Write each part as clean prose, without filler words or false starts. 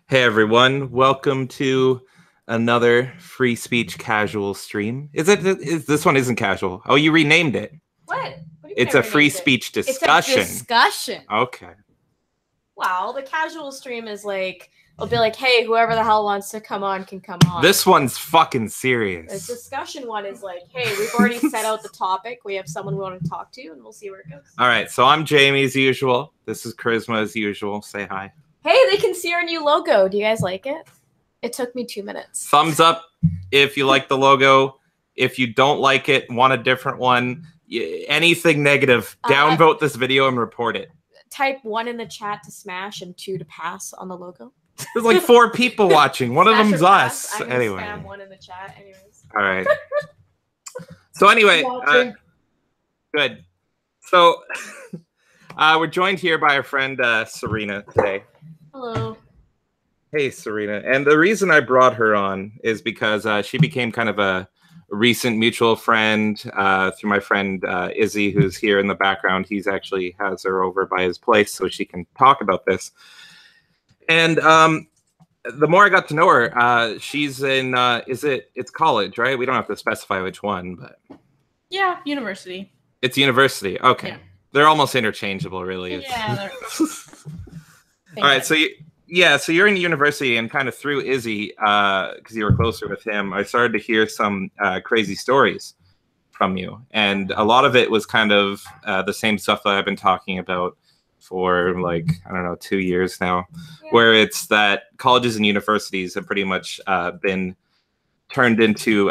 Hey everyone, welcome to another free speech casual stream. This one isn't casual? Oh, you renamed it. What? What do you mean It's I a free renamed it? speech discussion. It's a discussion. Okay. Wow, the casual stream is like, it'll be like, hey, whoever the hell wants to come on can come on. This one's fucking serious. The discussion one is like, hey, we've already set out the topic. We have someone we want to talk to, and we'll see where it goes. All right, so I'm Jamie as usual. This is Charisma as usual. Say hi. Hey, they can see our new logo. Do you guys like it? It took me 2 minutes. Thumbs up if you like the logo. If you don't like it, want a different one, anything negative, downvote this video and report it. Type 1 in the chat to smash and 2 to pass on the logo. There's like 4 people watching. One of them's us. I'm anyway. Spam 1 in the chat. Anyways. All right. So anyway, good. So we're joined here by our friend Serena today. Hello. Hey, Serena. And the reason I brought her on is because she became kind of a recent mutual friend through my friend Izzy, who's here in the background. He's actually has her over by his place so she can talk about this. And the more I got to know her, she's in, it's college, right? We don't have to specify which one, but. Yeah, university. It's university. Okay. Yeah. They're almost interchangeable, really. Yeah. All right. So you're in university, and kind of through Izzy, because you were closer with him, I started to hear some crazy stories from you. And a lot of it was kind of the same stuff that I've been talking about for like, I don't know, 2 years now, where it's that colleges and universities have pretty much been turned into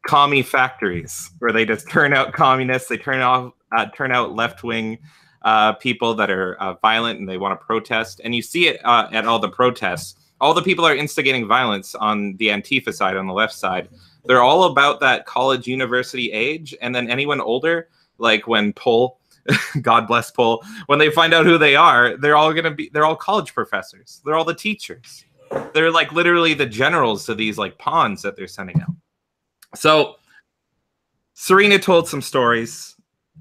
commie factories, where they just turn out communists, they turn out left-wing people that are violent and they want to protest. And you see it at all the protests. All the people are instigating violence on the Antifa side, on the left side. They're all about that college university age. And then anyone older, like when Poll, God bless Poll, when they find out who they are, they're all college professors. They're all the teachers. They're like literally the generals to these like pawns that they're sending out. So Serena told some stories.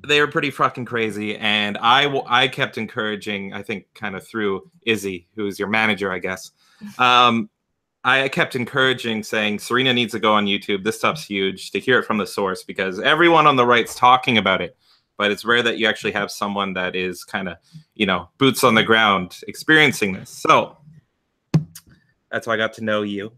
They were pretty fucking crazy, and I kept encouraging, I think kind of through Izzy, who's your manager, I guess. I kept encouraging, saying, Serena needs to go on YouTube. This stuff's huge, to hear it from the source, because everyone on the right's talking about it, but it's rare that you actually have someone that is kind of, boots on the ground experiencing this. So that's how I got to know you.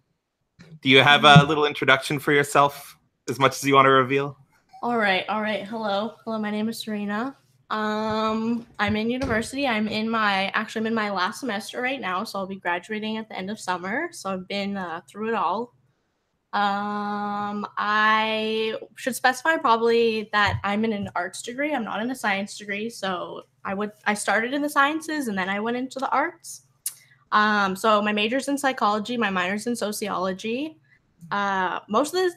Do you have a little introduction for yourself, as much as you want to reveal? All right. Hello, my name is Serena. I'm in university. I'm in my last semester right now, so I'll be graduating at the end of summer. So I've been through it all. I should specify probably that I'm in an arts degree. I'm not in a science degree. So I started in the sciences and then I went into the arts. So my major's in psychology, my minor's in sociology. Most of the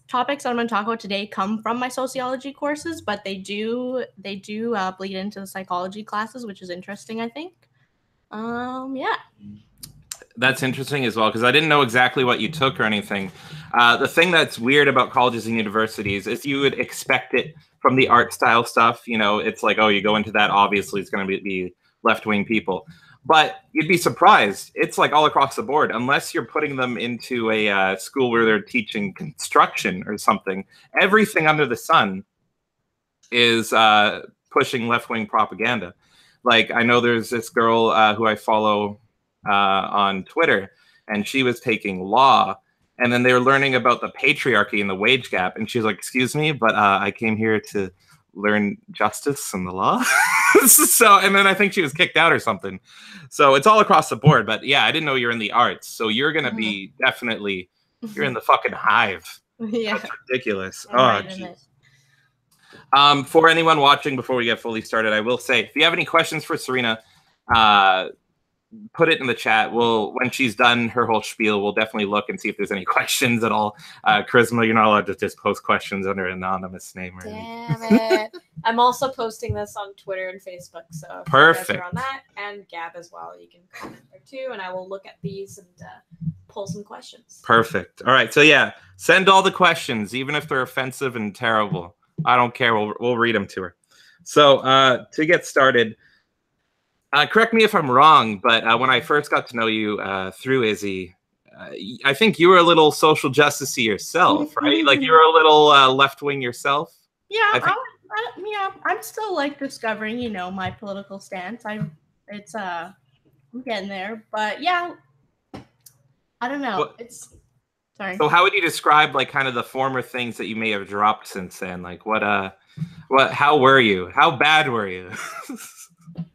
topics I'm going to talk about today come from my sociology courses, but they do bleed into the psychology classes, which is interesting, I think. Yeah. That's interesting as well, because I didn't know exactly what you took or anything. The thing that's weird about colleges and universities is you would expect it from the art style stuff. It's like, oh, you go into that, obviously it's going to be left-wing people. But you'd be surprised. It's like all across the board, unless you're putting them into a school where they're teaching construction or something. Everything under the sun is pushing left-wing propaganda. Like, I know there's this girl who I follow on Twitter, and she was taking law, and then they were learning about the patriarchy and the wage gap. And she's like, excuse me, but I came here to learn justice and the law. So, and then I think she was kicked out or something. So it's all across the board. But yeah, I didn't know you're in the arts. So you're going to be definitely, you're in the fucking hive. Yeah. That's ridiculous. I'm right. For anyone watching, before we get fully started, I will say, if you have any questions for Serena, put it in the chat. When she's done her whole spiel, we'll definitely look and see if there's any questions at all. Charisma, you're not allowed to just post questions under an anonymous name or anything. Damn it. I'm also posting this on Twitter and Facebook, so perfect. You guys are on that, and Gab as well. You can comment there too, and I will look at these and pull some questions. Perfect. All right. So yeah, send all the questions, even if they're offensive and terrible. I don't care. We'll read them to her. So to get started, Correct me if I'm wrong, but when I first got to know you through Izzy, I think you were a little social justice-y yourself, right? Like you were a little left-wing yourself. Yeah, I'm still like discovering, you know, my political stance. I'm getting there, but yeah, I don't know. Sorry. So how would you describe like kind of the former things that you may have dropped since then? Like how were you? How bad were you?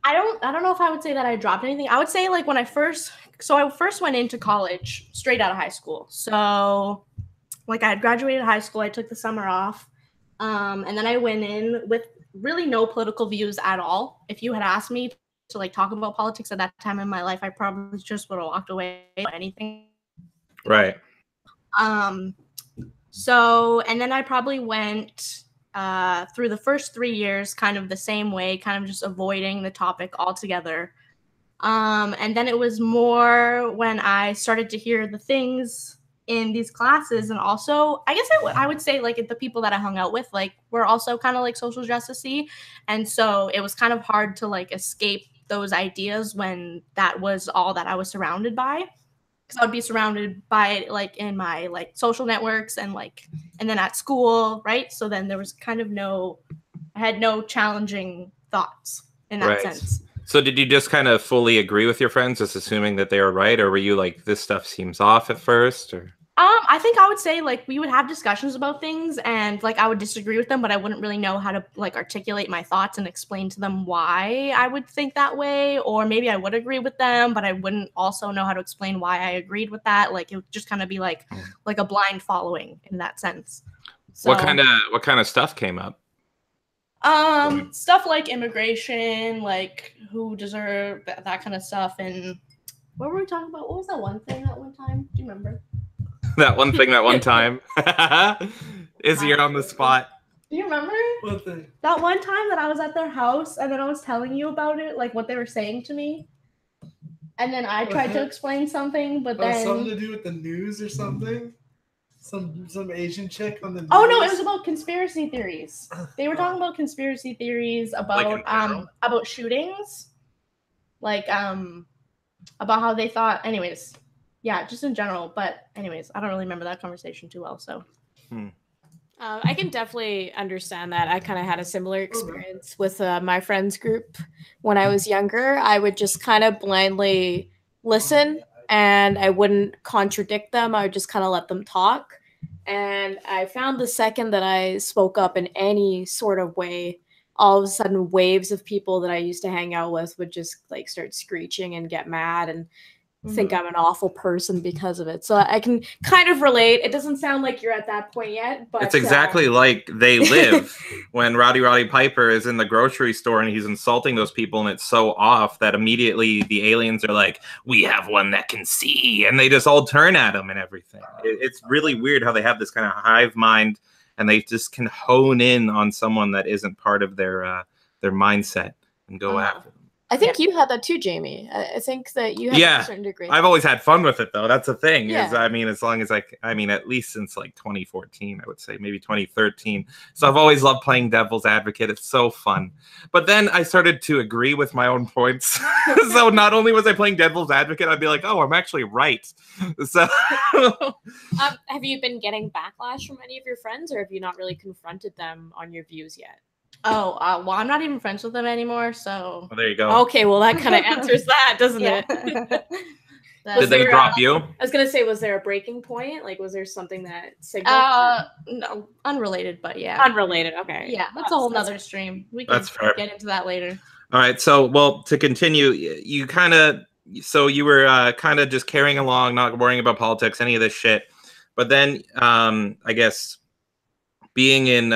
I don't know if I would say that I dropped anything. I would say like when I first went into college straight out of high school. So like I had graduated high school, I took the summer off. And then I went in with really no political views at all. If you had asked me to like talk about politics at that time in my life, I probably just would have walked away or anything. Right. So, and then I probably went through the first 3 years kind of the same way, kind of just avoiding the topic altogether. And then it was more when I started to hear the things in these classes, and also I guess I would say like the people that I hung out with like were also kind of like social justice-y, and so it was kind of hard to like escape those ideas when that was all that I was surrounded by. Because I would be surrounded by like in my like social networks and then at school, right? So then there was kind of I had no challenging thoughts in that sense. So did you just kind of fully agree with your friends, just assuming that they were right, or were you like, this stuff seems off at first, or? I think I would say like we would have discussions about things and like I would disagree with them, but I wouldn't really know how to like articulate my thoughts and explain to them why I would think that way. Or maybe I would agree with them, but I wouldn't also know how to explain why I agreed with that. Like it would just kind of be like a blind following in that sense. So, what kind of stuff came up? Stuff like immigration, like who deserved that kind of stuff. And what were we talking about? What was that one thing that one time? Do you remember? That one thing that one time. Izzy, you're on the spot. Do you remember? What thing? That one time that I was at their house and then I was telling you about it, like what they were saying to me. And then I tried to explain something, but then something to do with the news or something? Some Asian chick on the news? Oh no, it was about conspiracy theories. They were talking about conspiracy theories about about shootings. Like about how they thought, anyways. Yeah, just in general. But anyways, I don't really remember that conversation too well. So I can definitely understand that. I kind of had a similar experience with my friends group when I was younger. I would just kind of blindly listen and I wouldn't contradict them. I would just kind of let them talk. And I found the second that I spoke up in any sort of way, all of a sudden waves of people that I used to hang out with would just like start screeching and get mad and think I'm an awful person because of it. So I can kind of relate. It doesn't sound like you're at that point yet, but it's exactly like They Live when Roddy Piper is in the grocery store and he's insulting those people, and it's so off that immediately the aliens are like, we have one that can see, and they just all turn at him and everything. It's really weird how they have this kind of hive mind and they just can hone in on someone that isn't part of their mindset and go after them. I think you had that too, Jamie. I think that you had to a certain degree. I've always had fun with it, though. That's the thing. Yeah. I mean, as long as at least since like 2014, I would say, maybe 2013. So I've always loved playing devil's advocate. It's so fun. But then I started to agree with my own points. So not only was I playing devil's advocate, I'd be like, oh, I'm actually right. So have you been getting backlash from any of your friends, or have you not really confronted them on your views yet? Oh, well, I'm not even friends with them anymore, so... Well, there you go. Okay, well, that kind of answers that, doesn't it? Did they drop you? I was going to say, was there a breaking point? Like, was there something that signaled? No, unrelated, but yeah. Unrelated, okay. Yeah, that's a whole nother stream. We can get into that later. All right, so, well, to continue, you were kind of just carrying along, not worrying about politics, any of this shit. But then, I guess... being in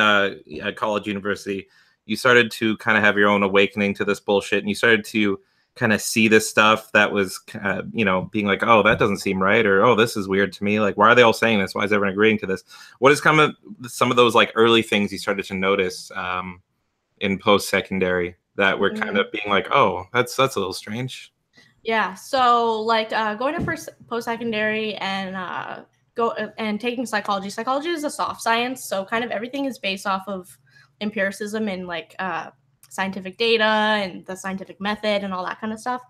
college, university, you started to kind of have your own awakening to this bullshit, and you started to kind of see this stuff that was, being like, oh, that doesn't seem right, or oh, this is weird to me. Like, why are they all saying this? Why is everyone agreeing to this? What is some of those like early things you started to notice in post-secondary that were kind of being like, oh, that's a little strange? Yeah. So like going to post-secondary and taking psychology. Psychology is a soft science, so kind of everything is based off of empiricism and like scientific data and the scientific method and all that kind of stuff.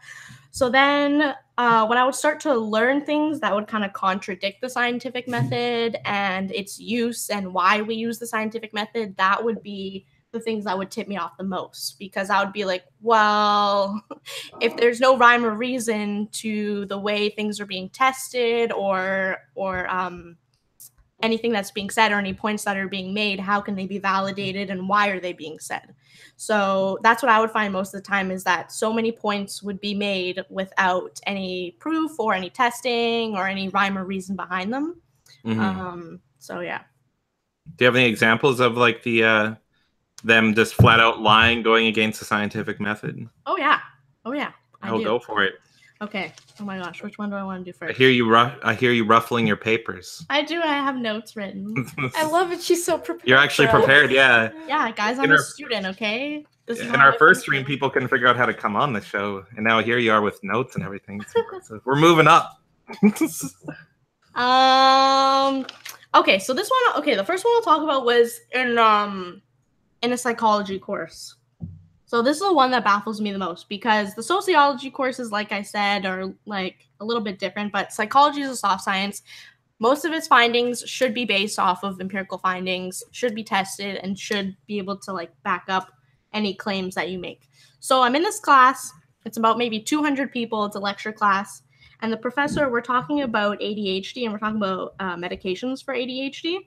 So then when I would start to learn things that would kind of contradict the scientific method and its use and why we use the scientific method, that would be the things that would tip me off the most, because I would be like, well, if there's no rhyme or reason to the way things are being tested or anything that's being said or any points that are being made, how can they be validated and why are they being said? So that's what I would find most of the time, is that so many points would be made without any proof or any testing or any rhyme or reason behind them. So yeah. Do you have any examples of like the them just flat out lying, going against the scientific method? Oh yeah. I'll go for it. Okay. Oh my gosh, which one do I want to do first? I hear you ruffling your papers. I do. I have notes written. I love it. She's so prepared. You're actually prepared, yeah. Yeah, guys, I'm a student, okay? In our first stream, people couldn't figure out how to come on the show, and now here you are with notes and everything. So we're moving up. Okay, so this one, the first one I'll talk about was in a psychology course. So this is the one that baffles me the most, because the sociology courses, like I said, are like a little bit different, but psychology is a soft science. Most of its findings should be based off of empirical findings, should be tested, and should be able to like back up any claims that you make. So I'm in this class. It's about maybe 200 people. It's a lecture class. And the professor, we're talking about ADHD, and we're talking about medications for ADHD.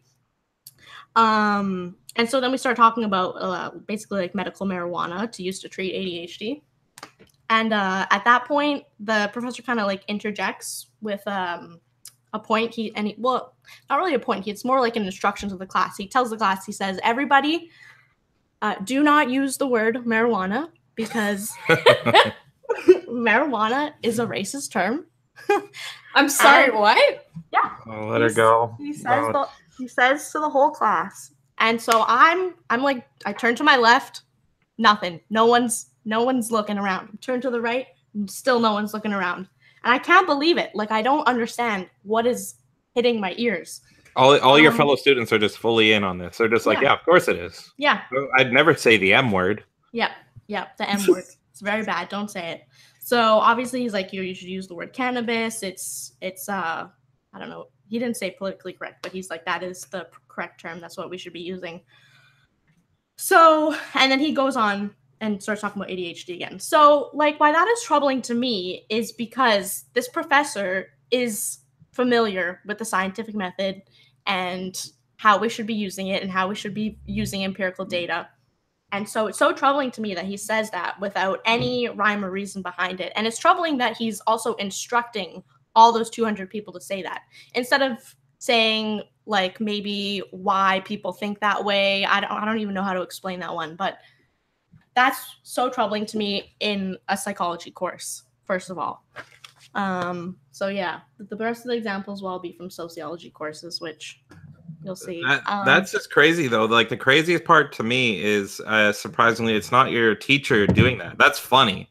And so then we start talking about basically like medical marijuana to use to treat ADHD. And at that point, the professor kind of like interjects with a point. Well, not really a point. It's more like an instruction to the class. He tells the class, he says, everybody, do not use the word marijuana, because marijuana is a racist term. I'm sorry, what? Yeah. I'll let her go. He says to the whole class. And so I'm like, I turn to my left, nothing. No one's looking around. Turn to the right, still no one's looking around. And I can't believe it. Like, I don't understand what is hitting my ears. All your fellow students are just fully in on this. They're just like, yeah, of course it is. Yeah. I'd never say the M word. Yep, the M word. It's very bad. Don't say it. So obviously he's like, you should use the word cannabis. It's I don't know. He didn't say politically correct, but he's like, that is the correct term. That's what we should be using. So, and then he goes on and starts talking about ADHD again. So like, why that is troubling to me is because this professor is familiar with the scientific method and how we should be using it and how we should be using empirical data. And so it's so troubling to me that he says that without any rhyme or reason behind it. And it's troubling that he's also instructing all those 200 people to say that, instead of saying like maybe why people think that way. I don't even know how to explain that one, but that's so troubling to me in a psychology course, first of all. So yeah, the rest of the examples will all be from sociology courses, which you'll see. That's just crazy though. Like the craziest part to me is surprisingly, it's not your teacher doing that. That's funny.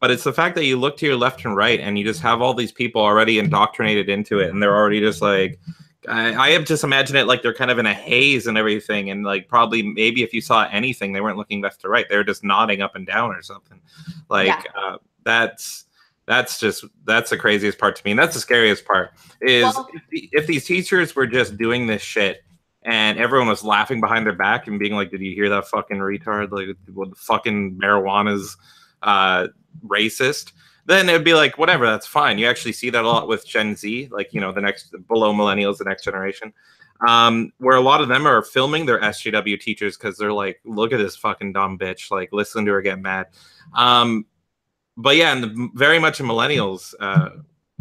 But it's the fact that you look to your left and right and you just have all these people already indoctrinated into it. And they're already just like, I have just imagined it like they're kind of in a haze and everything. And like probably maybe if you saw anything, they weren't looking left to right. They were just nodding up and down or something. Like that's the craziest part to me. And that's the scariest part is if these teachers were just doing this shit and everyone was laughing behind their back and being like, did you hear that fucking retard? Like what the fucking marijuana's racist, then it'd be like whatever, that's fine. You actually see that a lot with Gen Z, like, you know, the next below millennials, the next generation, where a lot of them are filming their SJW teachers because they're like, look at this fucking dumb bitch, like listen to her get mad. But yeah, and very much in millennials,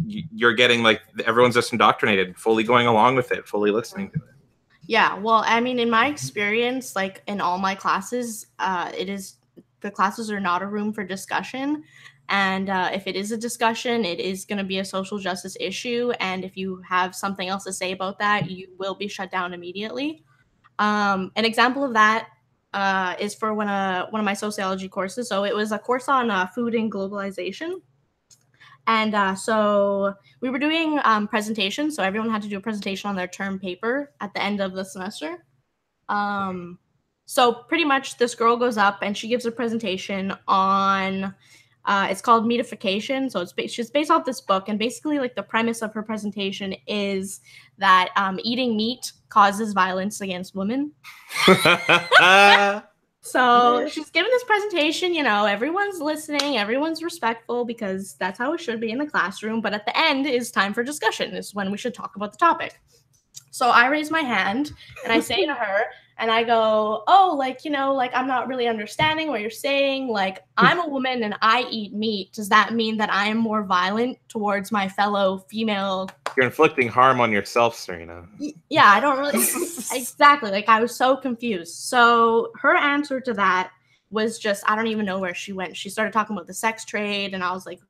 you're getting like everyone's just indoctrinated, fully going along with it, fully listening to it. Yeah, well, I mean, in my experience, like in all my classes, the classes are not a room for discussion. And if it is a discussion, it is going to be a social justice issue. And if you have something else to say about that, you will be shut down immediately. An example of that is for one of my sociology courses. So it was a course on food and globalization. And so we were doing presentations. So everyone had to do a presentation on their term paper at the end of the semester. So pretty much this girl goes up and she gives a presentation on, it's called Meatification. So she's based off this book, and basically like the premise of her presentation is that eating meat causes violence against women. So she's giving this presentation, you know, everyone's listening, everyone's respectful because that's how it should be in the classroom. But at the end is time for discussion, is when we should talk about the topic. So I raise my hand and I say to her, and I go, oh, like, you know, like, I'm not really understanding what you're saying. Like, I'm a woman and I eat meat. Does that mean that I am more violent towards my fellow female? You're inflicting harm on yourself, Serena. Yeah, I don't really. Exactly. Like, I was so confused. So her answer to that was just, I don't even know where she went. She started talking about the sex trade, and I was like,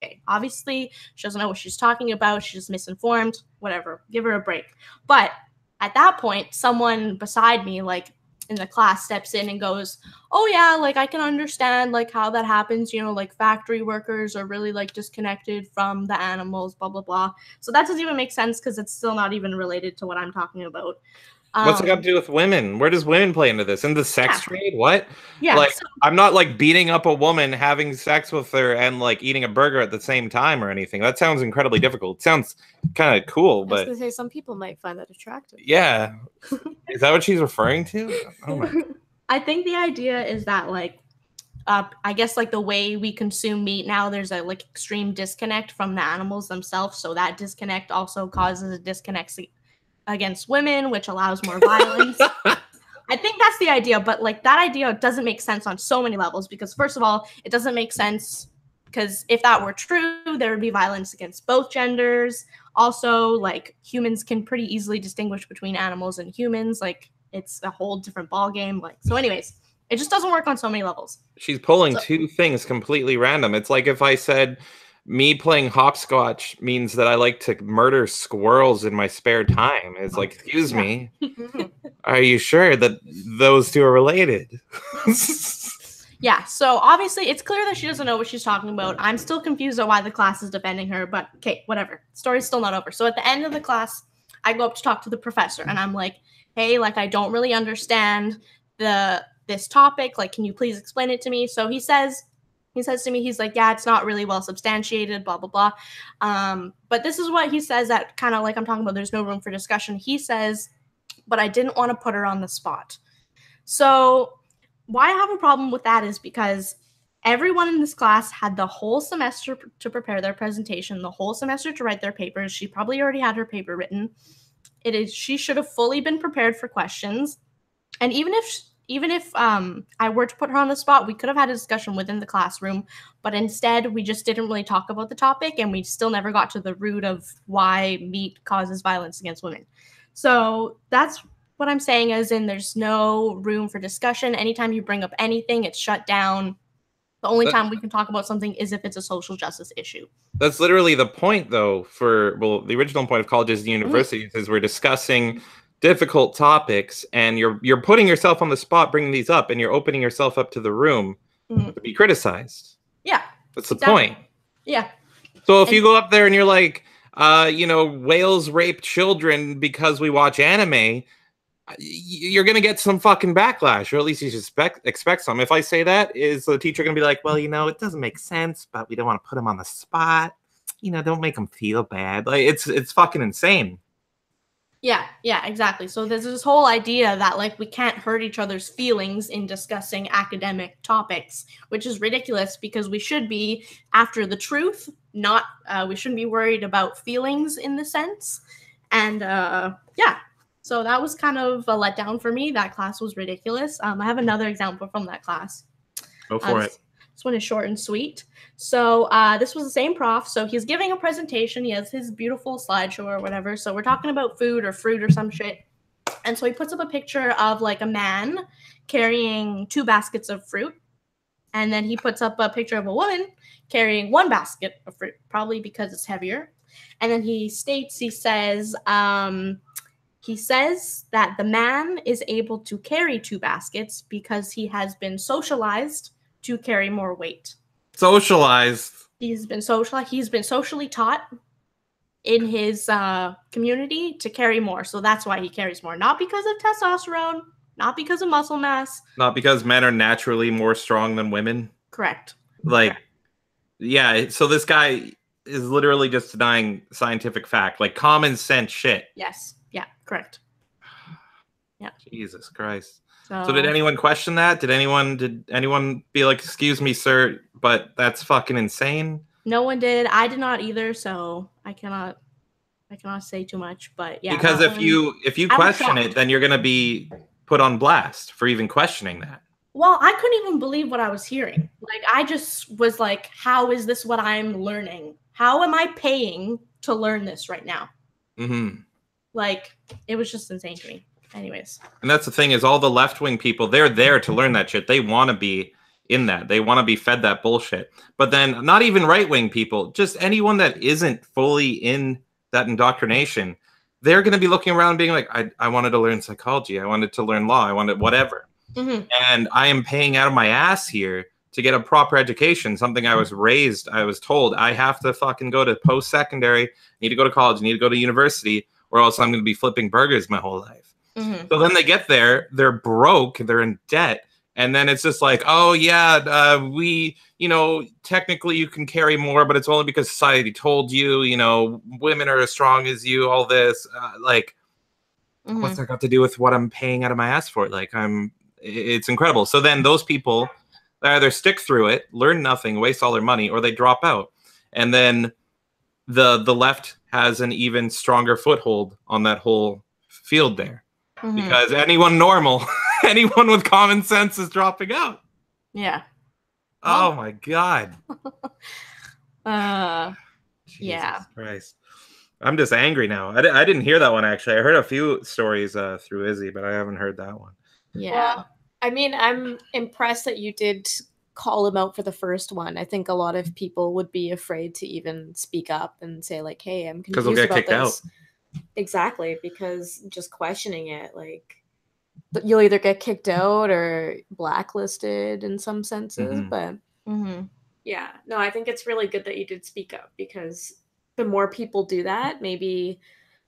okay, obviously she doesn't know what she's talking about. She's just misinformed, whatever, give her a break. But at that point, someone beside me, like in the class, steps in and goes, oh yeah, like I can understand like how that happens, you know, like factory workers are really like disconnected from the animals, blah, blah, blah. So that doesn't even make sense because it's still not even related to what I'm talking about. What's it got to do with women? Where does women play into this? In the sex trade? What? Yeah. Like, I'm not like beating up a woman, having sex with her, and like eating a burger at the same time or anything. That sounds incredibly difficult. It sounds kind of cool, but I was gonna say some people might find that attractive. Yeah. Is that what she's referring to? Oh my. I think the idea is that like, I guess like the way we consume meat now, there's a like extreme disconnect from the animals themselves. So that disconnect also causes a disconnect against women, which allows more violence. I think that's the idea, but like that idea doesn't make sense on so many levels because first of all, it doesn't make sense because if that were true, there would be violence against both genders. Also, like humans can pretty easily distinguish between animals and humans. Like it's a whole different ballgame. Like, so anyways, it just doesn't work on so many levels. She's pulling two things completely random. It's like if I said me playing hopscotch means that I like to murder squirrels in my spare time. It's like, excuse me, are you sure that those two are related? Yeah, so obviously it's clear that she doesn't know what she's talking about. I'm still confused at why the class is defending her, but okay, whatever. Story's still not over. So at the end of the class, I go up to talk to the professor, and I'm like, hey, like, I don't really understand this topic. Like, can you please explain it to me? So he says to me, he's like, yeah, it's not really well substantiated, blah, blah, blah. But this is what he says that kind of like I'm talking about, there's no room for discussion. He says, but I didn't want to put her on the spot. So why I have a problem with that is because everyone in this class had the whole semester to prepare their presentation, the whole semester to write their papers. She probably already had her paper written. She should have fully been prepared for questions. And even if I were to put her on the spot, we could have had a discussion within the classroom, but instead we just didn't really talk about the topic, and we still never got to the root of why meat causes violence against women. So that's what I'm saying, as in there's no room for discussion. Anytime you bring up anything, it's shut down. The only time we can talk about something is if it's a social justice issue. That's literally the point, though, the original point of colleges and universities is we're discussing difficult topics, and you're putting yourself on the spot, bringing these up, and you're opening yourself up to the room to be criticized. Yeah. That's the point. Yeah. So if you go up there and you're like, whales rape children because we watch anime, you're going to get some fucking backlash, or at least you should expect some. If I say that, is the teacher going to be like, well, it doesn't make sense, but we don't want to put him on the spot. Don't make him feel bad. Like, it's fucking insane. Yeah, exactly. So there's this whole idea that like we can't hurt each other's feelings in discussing academic topics, which is ridiculous because we should be after the truth, not we shouldn't be worried about feelings in the sense. And so that was kind of a letdown for me. That class was ridiculous. I have another example from that class. Go for it. This one is short and sweet. So this was the same prof. So he's giving a presentation. He has his beautiful slideshow or whatever. So we're talking about food or fruit or some shit. And so he puts up a picture of like a man carrying 2 baskets of fruit. And then he puts up a picture of a woman carrying 1 basket of fruit, probably because it's heavier. And then he says that the man is able to carry 2 baskets because he has been socialized to carry more weight. Socialized. He's been socially taught in his community to carry more. So that's why he carries more. Not because of testosterone, not because of muscle mass. Not because men are naturally more strong than women. Correct. Like, yeah. So this guy is literally just denying scientific fact, like common sense shit. Yes. Yeah. Correct. Yeah. Jesus Christ. So did anyone question that? Did anyone be like, "Excuse me, sir, but that's fucking insane"? No one did. I did not either. So I cannot say too much. But yeah. Because if you question it, then you're gonna be put on blast for even questioning that. Well, I couldn't even believe what I was hearing. Like, I just was like, how is this what I'm learning? How am I paying to learn this right now? Mm-hmm. Like, it was just insane to me. Anyways. And that's the thing is all the left-wing people, they're there to learn that shit. They want to be in that. They want to be fed that bullshit. But then not even right-wing people, just anyone that isn't fully in that indoctrination, they're going to be looking around being like, I wanted to learn psychology. I wanted to learn law. I wanted whatever. Mm-hmm. And I am paying out of my ass here to get a proper education, something I was told I have to fucking go to post-secondary, need to go to college, need to go to university, or else I'm going to be flipping burgers my whole life. Mm-hmm. So then they get there, they're broke, they're in debt. And then it's just like, oh, yeah, technically you can carry more, but it's only because society told you, women are as strong as you, all this. Mm-hmm. What's that got to do with what I'm paying out of my ass for? It's incredible. So then those people either stick through it, learn nothing, waste all their money, or they drop out. And then the left has an even stronger foothold on that whole field there. Mm-hmm. Because anyone normal, anyone with common sense is dropping out. Yeah. Oh my God. Jesus yeah. Christ. I'm just angry now. I didn't hear that one, actually. I heard a few stories through Izzy, but I haven't heard that one. Yeah. Well, I mean, I'm impressed that you did call him out for the first one. I think a lot of people would be afraid to even speak up and say, like, hey, I'm confused because they'll get about kicked this. Out. Exactly, because just questioning it, like, you'll either get kicked out or blacklisted in some senses. Mm-hmm. But yeah, no, I think it's really good that you did speak up, because the more people do that, maybe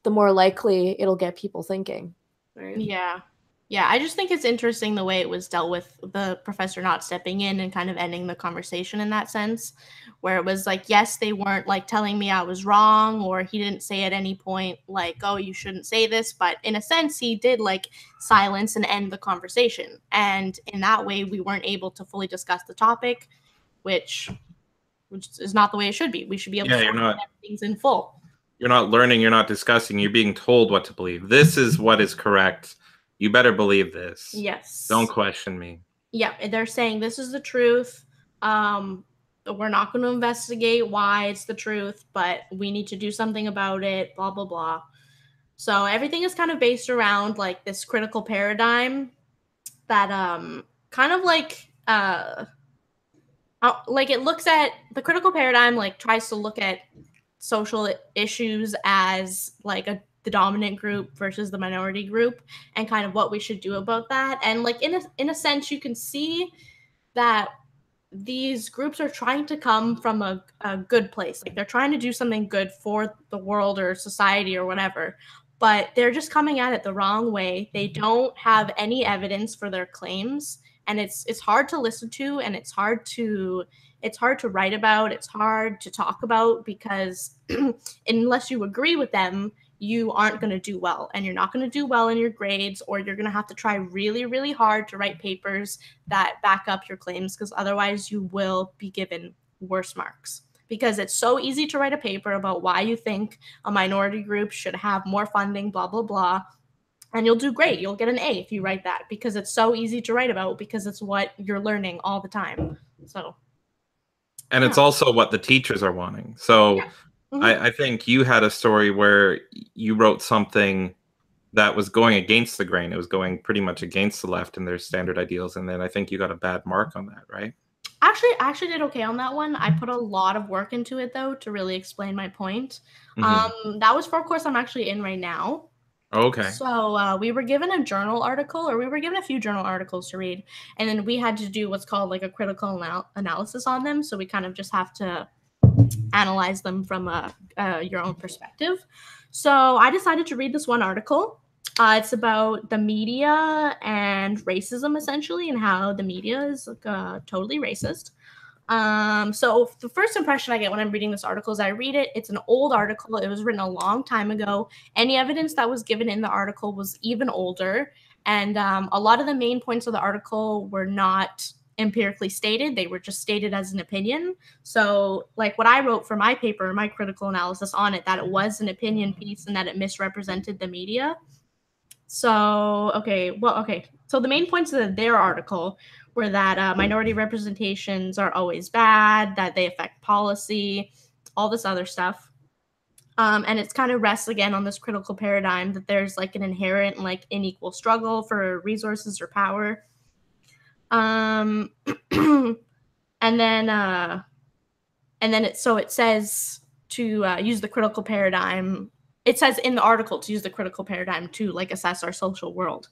the more likely it'll get people thinking. Right? Yeah. Yeah, I just think it's interesting the way it was dealt with, the professor not stepping in and kind of ending the conversation in that sense, where it was like, yes, they weren't like telling me I was wrong, or he didn't say at any point like, oh, you shouldn't say this. But in a sense, he did like silence and end the conversation. And in that way, we weren't able to fully discuss the topic, which is not the way it should be. We should be able to learn things in full. You're not learning, you're not discussing, you're being told what to believe. This is what is correct. You better believe this. Yes. Don't question me. Yeah, they're saying this is the truth. We're not going to investigate why it's the truth, but we need to do something about it, blah, blah, blah. So everything is kind of based around like this critical paradigm that kind of like it looks at the critical paradigm, like tries to look at social issues as like the dominant group versus the minority group, and kind of what we should do about that. And like in a sense, you can see that these groups are trying to come from a good place. Like they're trying to do something good for the world or society or whatever, but they're just coming at it the wrong way. They don't have any evidence for their claims, and it's hard to listen to, and it's hard to write about. It's hard to talk about, because unless you agree with them, you aren't going to do well, and you're not going to do well in your grades, or you're going to have to try really, really hard to write papers that back up your claims, because otherwise you will be given worse marks. Because it's so easy to write a paper about why you think a minority group should have more funding, blah, blah, blah, and you'll do great. You'll get an A if you write that, because it's so easy to write about, because it's what you're learning all the time. So, and it's also what the teachers are wanting. So yeah. Mm-hmm. I think you had a story where you wrote something that was going against the grain. It was going pretty much against the left and their standard ideals. And then I think you got a bad mark on that, right? Actually, I actually did okay on that one. I put a lot of work into it, though, to really explain my point. Mm-hmm. That was for a course I'm actually in right now. Okay. So we were given a journal article, or we were given a few journal articles to read, and then we had to do what's called like a critical analysis on them. So we kind of just have to analyze them from your own perspective. So I decided to read this one article. It's about the media and racism, essentially, and how the media is totally racist. So the first impression I get when I'm reading this article is I read it. It's an old article. It was written a long time ago. Any evidence that was given in the article was even older. And a lot of the main points of the article were not empirically stated. They were just stated as an opinion. So like what I wrote for my paper, my critical analysis on it, that it was an opinion piece and that it misrepresented the media. So, okay. So the main points of their article were that minority representations are always bad, that they affect policy, all this other stuff. And it's kind of rests again on this critical paradigm that there's like an inherent like unequal struggle for resources or power. And then it says to use the critical paradigm. It says in the article to use the critical paradigm to like assess our social world.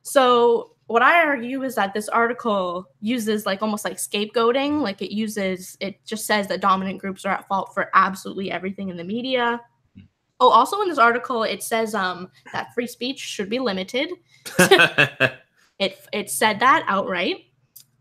So what I argue is that this article uses like almost like scapegoating. Like it just says that dominant groups are at fault for absolutely everything in the media. Oh, also in this article, it says that free speech should be limited. It said that outright.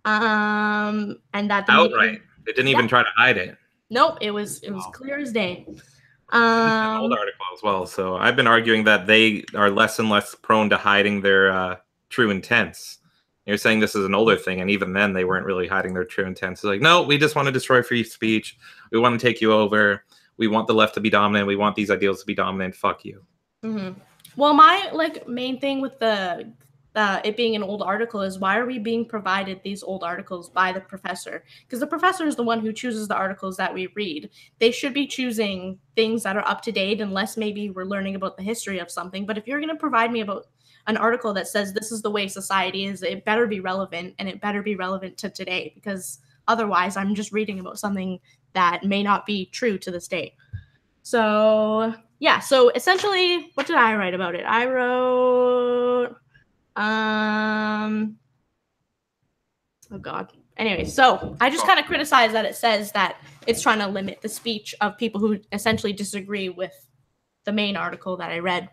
And that the outright. media, They didn't even try to hide it. Nope, it was clear as day. This is an old article as well. So I've been arguing that they are less and less prone to hiding their true intents. You're saying this is an older thing, and even then they weren't really hiding their true intents. It's like, no, we just want to destroy free speech. We want to take you over. We want the left to be dominant. We want these ideals to be dominant. Fuck you. Mm-hmm. Well, my like main thing with the it being an old article is why are we being provided these old articles by the professor? Because the professor is the one who chooses the articles that we read. They should be choosing things that are up to date, unless maybe we're learning about the history of something. But if you're going to provide me about an article that says this is the way society is, it better be relevant, and it better be relevant to today, because otherwise I'm just reading about something that may not be true to this day. So yeah, so essentially, what did I write about it? I wrote oh god. Anyway, so I just kind of criticize that it says that it's trying to limit the speech of people who essentially disagree with the main article that I read.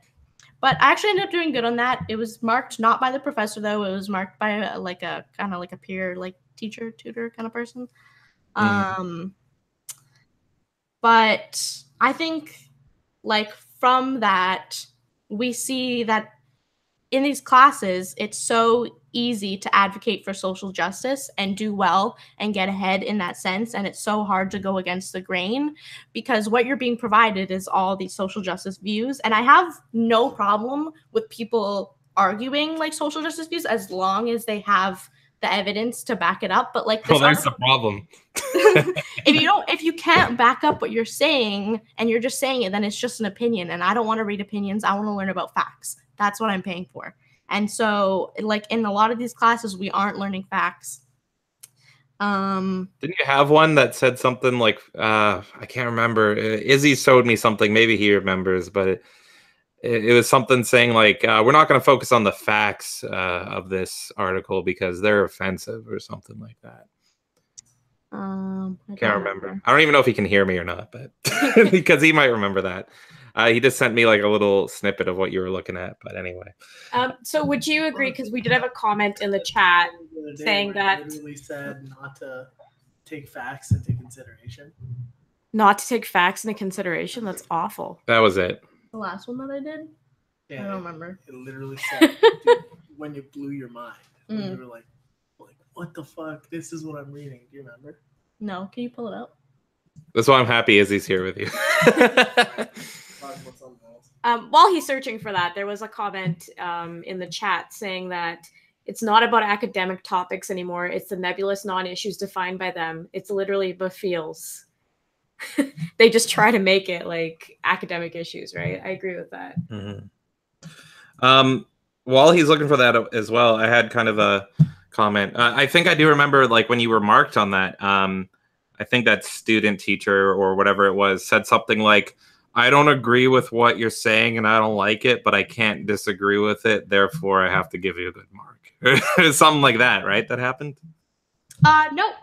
But I actually ended up doing good on that. It was marked not by the professor though. It was marked by a kind of like a peer, like teacher, tutor kind of person. But I think like from that, we see that in these classes, it's so easy to advocate for social justice and do well and get ahead in that sense. And it's so hard to go against the grain because what you're being provided is all these social justice views. And I have no problem with people arguing like social justice views as long as they have the evidence to back it up. But like, well, there's the problem. if you can't back up what you're saying and you're just saying it, then it's just an opinion. And I don't want to read opinions. I want to learn about facts. That's what I'm paying for. And so, like, in a lot of these classes, we aren't learning facts. Didn't you have one that said something like, I can't remember. Izzy showed me something. Maybe he remembers, but it was something saying like, we're not going to focus on the facts of this article because they're offensive or something like that. I can't remember. I don't even know if he can hear me or not, but because he might remember that. He just sent me like a little snippet of what you were looking at, but anyway. So would you agree, because we did have a comment in the chat saying that literally said not to take facts into consideration. Not to take facts into consideration? That's awful. That was it. The last one that I did? Yeah, I don't remember. It literally said when you blew your mind. When you were like, what the fuck? This is what I'm reading. Do you remember? No. Can you pull it up? That's why I'm happy Izzy's here with you. While he's searching for that, there was a comment in the chat saying that it's not about academic topics anymore. It's the nebulous non-issues defined by them. It's literally befeels. They just try to make it like academic issues, right? I agree with that. Mm-hmm. While he's looking for that as well, I had kind of a comment. I think I do remember like when you were marked on that. I think that student teacher or whatever it was said something like, I don't agree with what you're saying and I don't like it, but I can't disagree with it. Therefore, I have to give you a good mark. Something like that, right? That happened?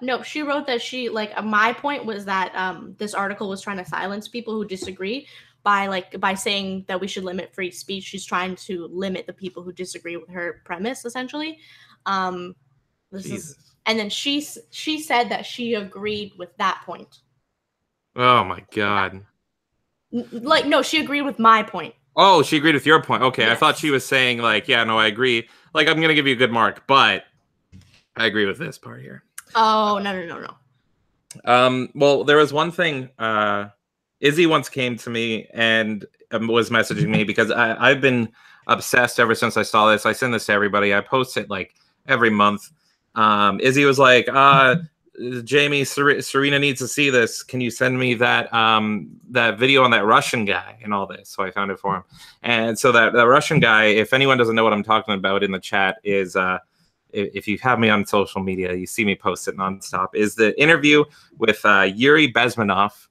No. She wrote that my point was that this article was trying to silence people who disagree. by saying that we should limit free speech. She's trying to limit the people who disagree with her premise, essentially. And then she said that she agreed with that point. Oh my God. Like, no, she agreed with my point. Oh, she agreed with your point. Okay, Yes. I thought she was saying like, yeah, no, I agree. Like, I'm gonna give you a good mark, but I agree with this part here. Oh, no. Well, there was one thing. Izzy once came to me and was messaging me because I've been obsessed ever since I saw this. I send this to everybody. I post it like every month. Izzy was like, Jamie, Serena needs to see this. Can you send me that that video on that Russian guy and all this? So I found it for him. And so that Russian guy, if anyone doesn't know what I'm talking about in the chat, is if you have me on social media, you see me post it nonstop, is the interview with Yuri Bezmenov,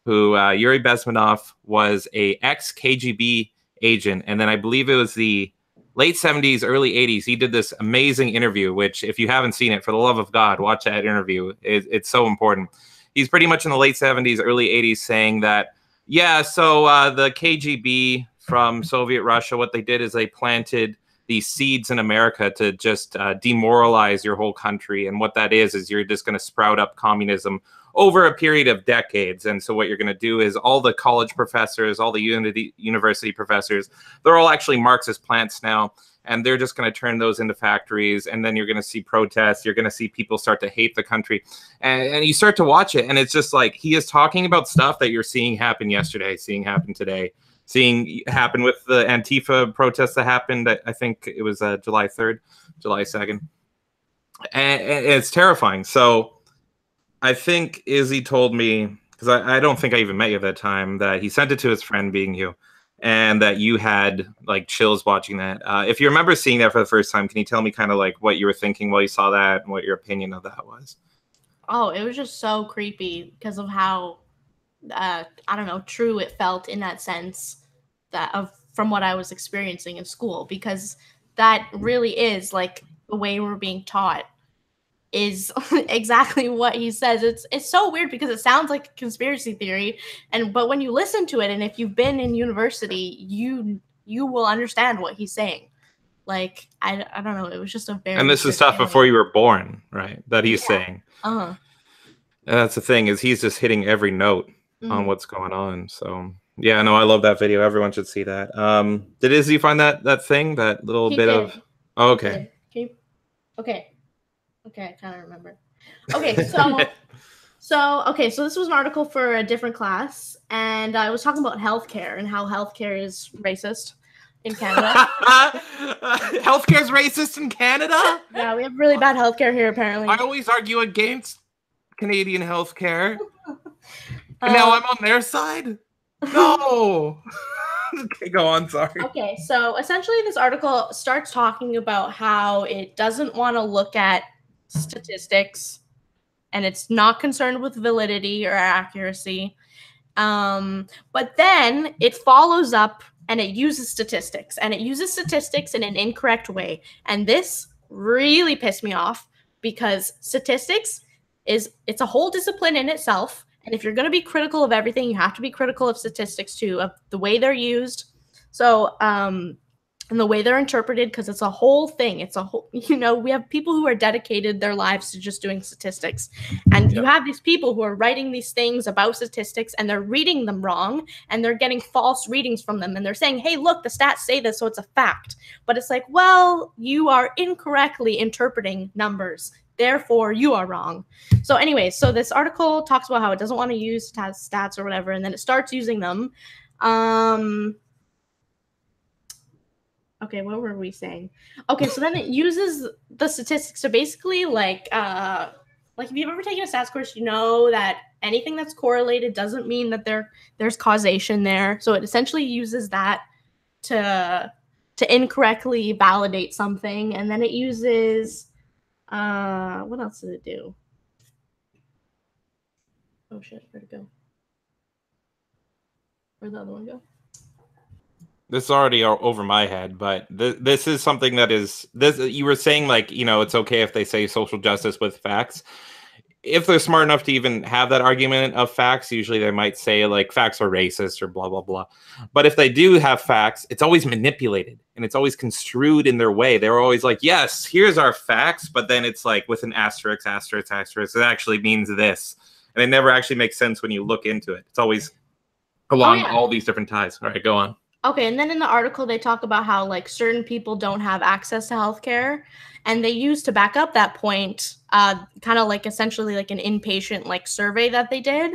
who Yuri Bezmenov was a ex-KGB agent. And then I believe it was the late 70s, early 80s. He did this amazing interview, which if you haven't seen it, for the love of God, watch that interview. It's so important. He's pretty much in the late 70s, early 80s saying that, yeah, so the KGB from Soviet Russia, what they did is they planted these seeds in America to just demoralize your whole country. And what that is you're just going to sprout up communism over a period of decades. And so what you're going to do is all the college professors, all the university professors, they're all actually Marxist plants now. And they're just going to turn those into factories. And then you're going to see protests. You're going to see people start to hate the country. And you start to watch it. And it's just like he is talking about stuff that you're seeing happen yesterday, seeing happen today, seeing happen with the Antifa protests that happened. I think it was July 3rd, July 2nd. And it's terrifying. So I think Izzy told me, because I don't think I even met you at that time, that he sent it to his friend, being you, and that you had like chills watching that. If you remember seeing that for the first time, can you tell me kind of like what you were thinking while you saw that and what your opinion of that was? Oh, it was just so creepy because of how, I don't know, true it felt in that sense from what I was experiencing in school, because that really is like the way we're being taught is exactly what he says. It's so weird because it sounds like a conspiracy theory, but when you listen to it, and if you've been in university, you will understand what he's saying. Like I don't know, it was just a very, and this is stuff before you were born, right? That he's saying. Uh-huh. That's the thing, is he's just hitting every note on what's going on. So yeah, no, I love that video. Everyone should see that. Did Izzy find that thing, that little bit of? Oh, okay. Okay, I kind of remember. Okay, so this was an article for a different class, and I was talking about healthcare and how healthcare is racist in Canada. Healthcare is racist in Canada? Yeah, we have really bad healthcare here, apparently. I always argue against Canadian healthcare. And now I'm on their side? No! Okay, go on, sorry. Okay, so essentially this article starts talking about how it doesn't want to look at statistics, and it's not concerned with validity or accuracy. But then it follows up and it uses statistics, and it uses statistics in an incorrect way. And this really pissed me off because statistics it's a whole discipline in itself. And if you're going to be critical of everything, you have to be critical of statistics too, of the way they're used. So, and the way they're interpreted, because it's a whole thing. It's a whole, we have people who are dedicated their lives to just doing statistics. And you have these people who are writing these things about statistics, and they're reading them wrong, and they're getting false readings from them. And they're saying, hey, look, the stats say this, so it's a fact. But it's like, well, you are incorrectly interpreting numbers. Therefore, you are wrong. So anyway, so this article talks about how it doesn't want to use stats or whatever, and then it starts using them. Okay, what were we saying? Okay, so then it uses the statistics. So basically, like if you've ever taken a stats course, you know that anything that's correlated doesn't mean that there's causation there. So it essentially uses that to incorrectly validate something, and then it uses what else did it do? Oh shit, where'd it go? Where'd the other one go? This is already over my head, but this is something that is this. You were saying, like, it's okay if they say social justice with facts. if they're smart enough to even have that argument of facts, usually they might say like facts are racist or blah, blah, blah. But if they do have facts, it's always manipulated and it's always construed in their way. They're always like, yes, here's our facts. But then it's like with an asterisk, asterisk, asterisk, it actually means this. And it never actually makes sense when you look into it. It's always along all these different ties. All right, go on. Okay, and then in the article, they talk about how like certain people don't have access to healthcare, and they use to back up that point, kind of like essentially like an inpatient like survey that they did,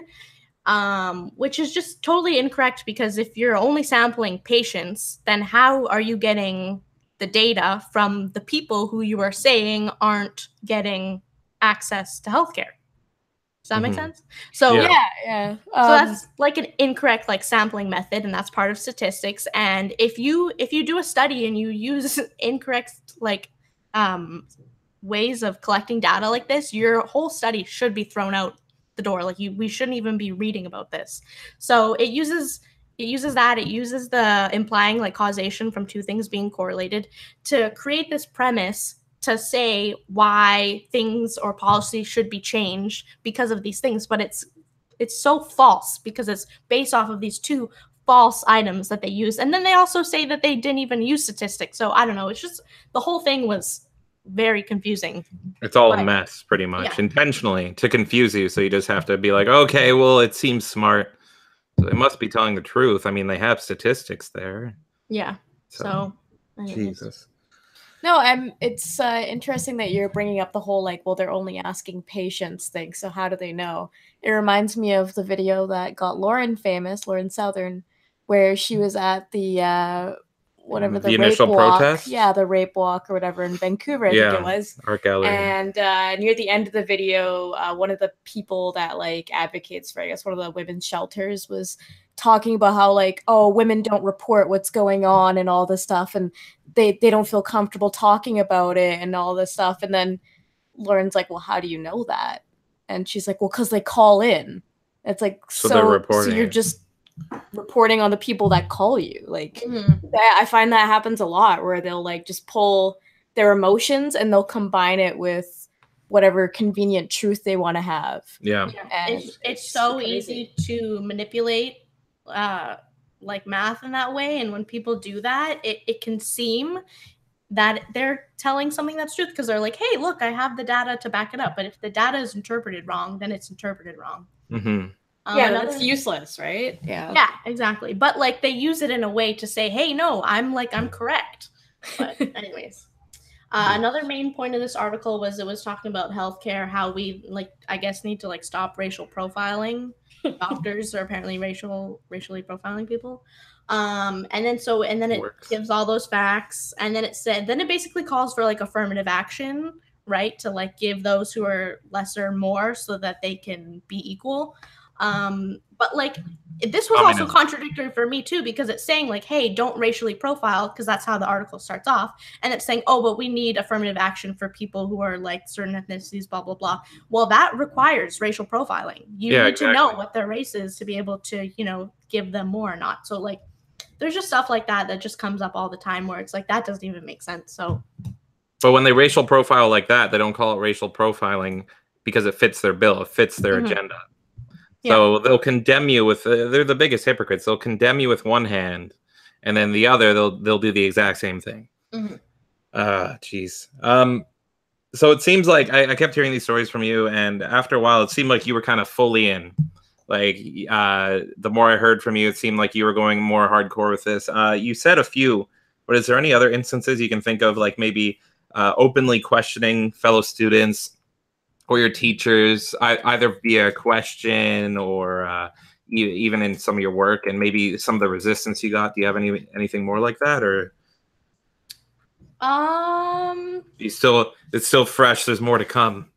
which is just totally incorrect because if you're only sampling patients, then how are you getting the data from the people who you are saying aren't getting access to healthcare? Does that make sense? So yeah. So that's like an incorrect like sampling method, and that's part of statistics. And if you do a study and you use incorrect like ways of collecting data like this, your whole study should be thrown out the door. Like we shouldn't even be reading about this. So it uses the implying like causation from two things being correlated to create this premise to say why things or policy should be changed because of these things, but it's so false because it's based off of these two false items that they use. And then they also say that they didn't even use statistics. So I don't know. It's just the whole thing was very confusing. It's all a mess, pretty much, intentionally to confuse you. So you just have to be like, okay, well, it seems smart. So they must be telling the truth. I mean, they have statistics there. Yeah. So Jesus. No, it's interesting that you're bringing up the whole like, well, they're only asking patients thing. So how do they know? It reminds me of the video that got Lauren famous, Lauren Southern, where she was at the whatever the rape initial walk, protest. Yeah, the rape walk or whatever in Vancouver, I think it was. Art gallery. And near the end of the video, one of the people that like advocates for, I guess, one of the women's shelters was talking about how like, oh, women don't report what's going on and all this stuff, and they don't feel comfortable talking about it and all this stuff. And then Lauren's like, well, how do you know that? And she's like, well, because they call in. It's like, so they're reporting. So you're just reporting on the people that call you. Like I find that happens a lot where they'll like just pull their emotions and they'll combine it with whatever convenient truth they want to have. Yeah. And it's so easy to manipulate like math in that way, and when people do that, it can seem that they're telling something that's truth because they're like, hey, look, I have the data to back it up. But if the data is interpreted wrong, then it's interpreted wrong. That's useless, right? Yeah, exactly. But like they use it in a way to say, hey, no, I'm correct. But anyways, another main point of this article was it was talking about healthcare, how we like, I guess, need to like stop racial profiling. Doctors are apparently racially profiling people. And then it gives all those facts, and then it basically calls for like affirmative action, right? To like give those who are lesser more so that they can be equal. But like this was also contradictory for me too, because it's saying like, hey, don't racially profile, because that's how the article starts off. And it's saying, oh, but we need affirmative action for people who are like certain ethnicities, blah, blah, blah. Well, that requires racial profiling. You need to know what their race is to be able to, give them more or not. So like, there's just stuff like that just comes up all the time where it's like, that doesn't even make sense. So, but when they racial profile like that, they don't call it racial profiling because it fits their bill. It fits their agenda. So they'll condemn you with they're the biggest hypocrites. They'll condemn you with one hand, and then the other they'll do the exact same thing. Jeez. So it seems like I kept hearing these stories from you, and after a while, it seemed like you were kind of fully in. Like the more I heard from you, it seemed like you were going more hardcore with this. You said a few, but is there any other instances you can think of, like maybe openly questioning fellow students or your teachers, either via question or even in some of your work, and maybe some of the resistance you got? Do you have anything more like that, or it's still fresh? There's more to come.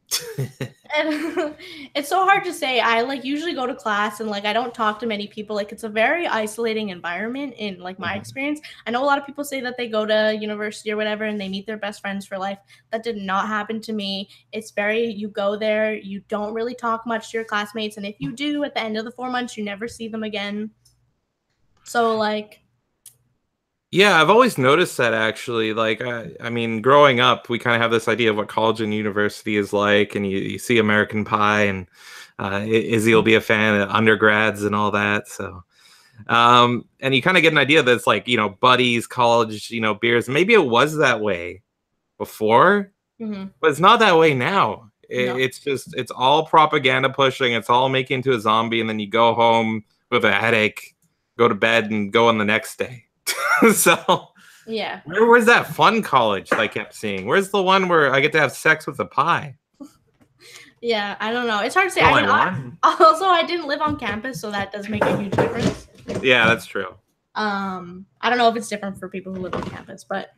It's so hard to say. I like usually go to class and like I don't talk to many people. Like it's a very isolating environment in like my experience. I know a lot of people say that they go to university or whatever and they meet their best friends for life. That did not happen to me. It's you go there, you don't really talk much to your classmates, and if you do, at the end of the 4 months, you never see them again. So like Yeah, I've always noticed that actually. Like, I mean, growing up, we kind of have this idea of what college and university is like, and you see American Pie, and Izzy will be a fan of undergrads and all that. So, and you kind of get an idea that it's like, buddies, college, beers. Maybe it was that way before, but it's not that way now. No. It's all propaganda pushing. It's all making into a zombie, and then you go home with a headache, go to bed, and go on the next day. So yeah, where's that fun college I kept seeing? Where's the one where I get to have sex with a pie? Yeah, I don't know. It's hard to say. I didn't live on campus, so that does make a huge difference. Yeah, that's true. I don't know if it's different for people who live on campus, but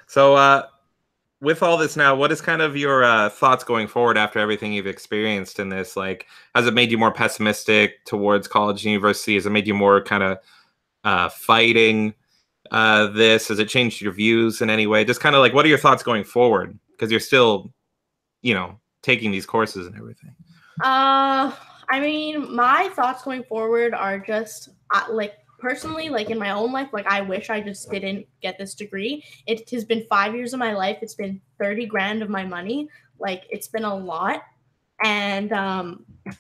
so with all this now, what is kind of your thoughts going forward after everything you've experienced in this? Like, has it made you more pessimistic towards college and university? Has it made you more kind of fighting this? Has it changed your views in any way? Just kind of like, what are your thoughts going forward? Because you're still, taking these courses and everything. I mean, my thoughts going forward are just like personally, like in my own life, like I wish I just didn't get this degree. It has been 5 years of my life. It's been 30 grand of my money. Like it's been a lot. And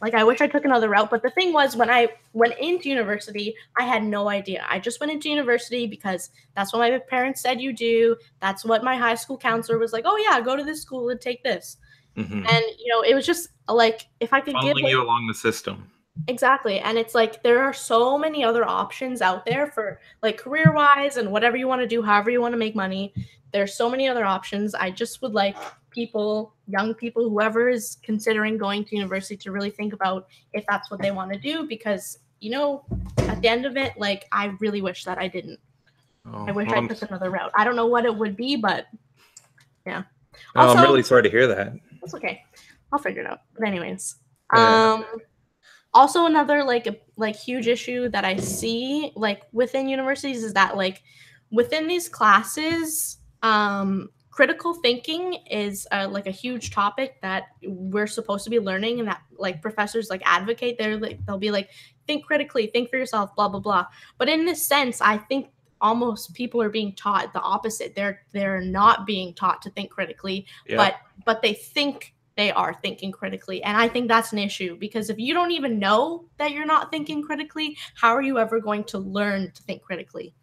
like I wish I took another route. But the thing was, when I went into university, I had no idea. I just went into university because that's what my parents said you do. That's what my high school counselor was like, oh yeah, go to this school and take this. Mm-hmm. And it was just like, if I could give you along the system. Exactly. And it's like there are so many other options out there for like career wise and whatever you want to do, however you want to make money. There's so many other options. I just would like people, young people, whoever is considering going to university to really think about if that's what they want to do, because at the end of it, like I really wish that I didn't. I wish I took another route. I don't know what it would be, but yeah. Also, I'm really sorry to hear that. That's okay. I'll figure it out. But anyways, Yeah. Also another like huge issue that I see like within universities is that like within these classes, critical thinking is like a huge topic that we're supposed to be learning, and that like professors like advocate. They'll be like, think critically, think for yourself, blah blah blah. But in this sense, I think almost people are being taught the opposite. They're not being taught to think critically, Yeah. but they think they are thinking critically. And I think that's an issue, because if you don't even know that you're not thinking critically, how are you ever going to learn to think critically?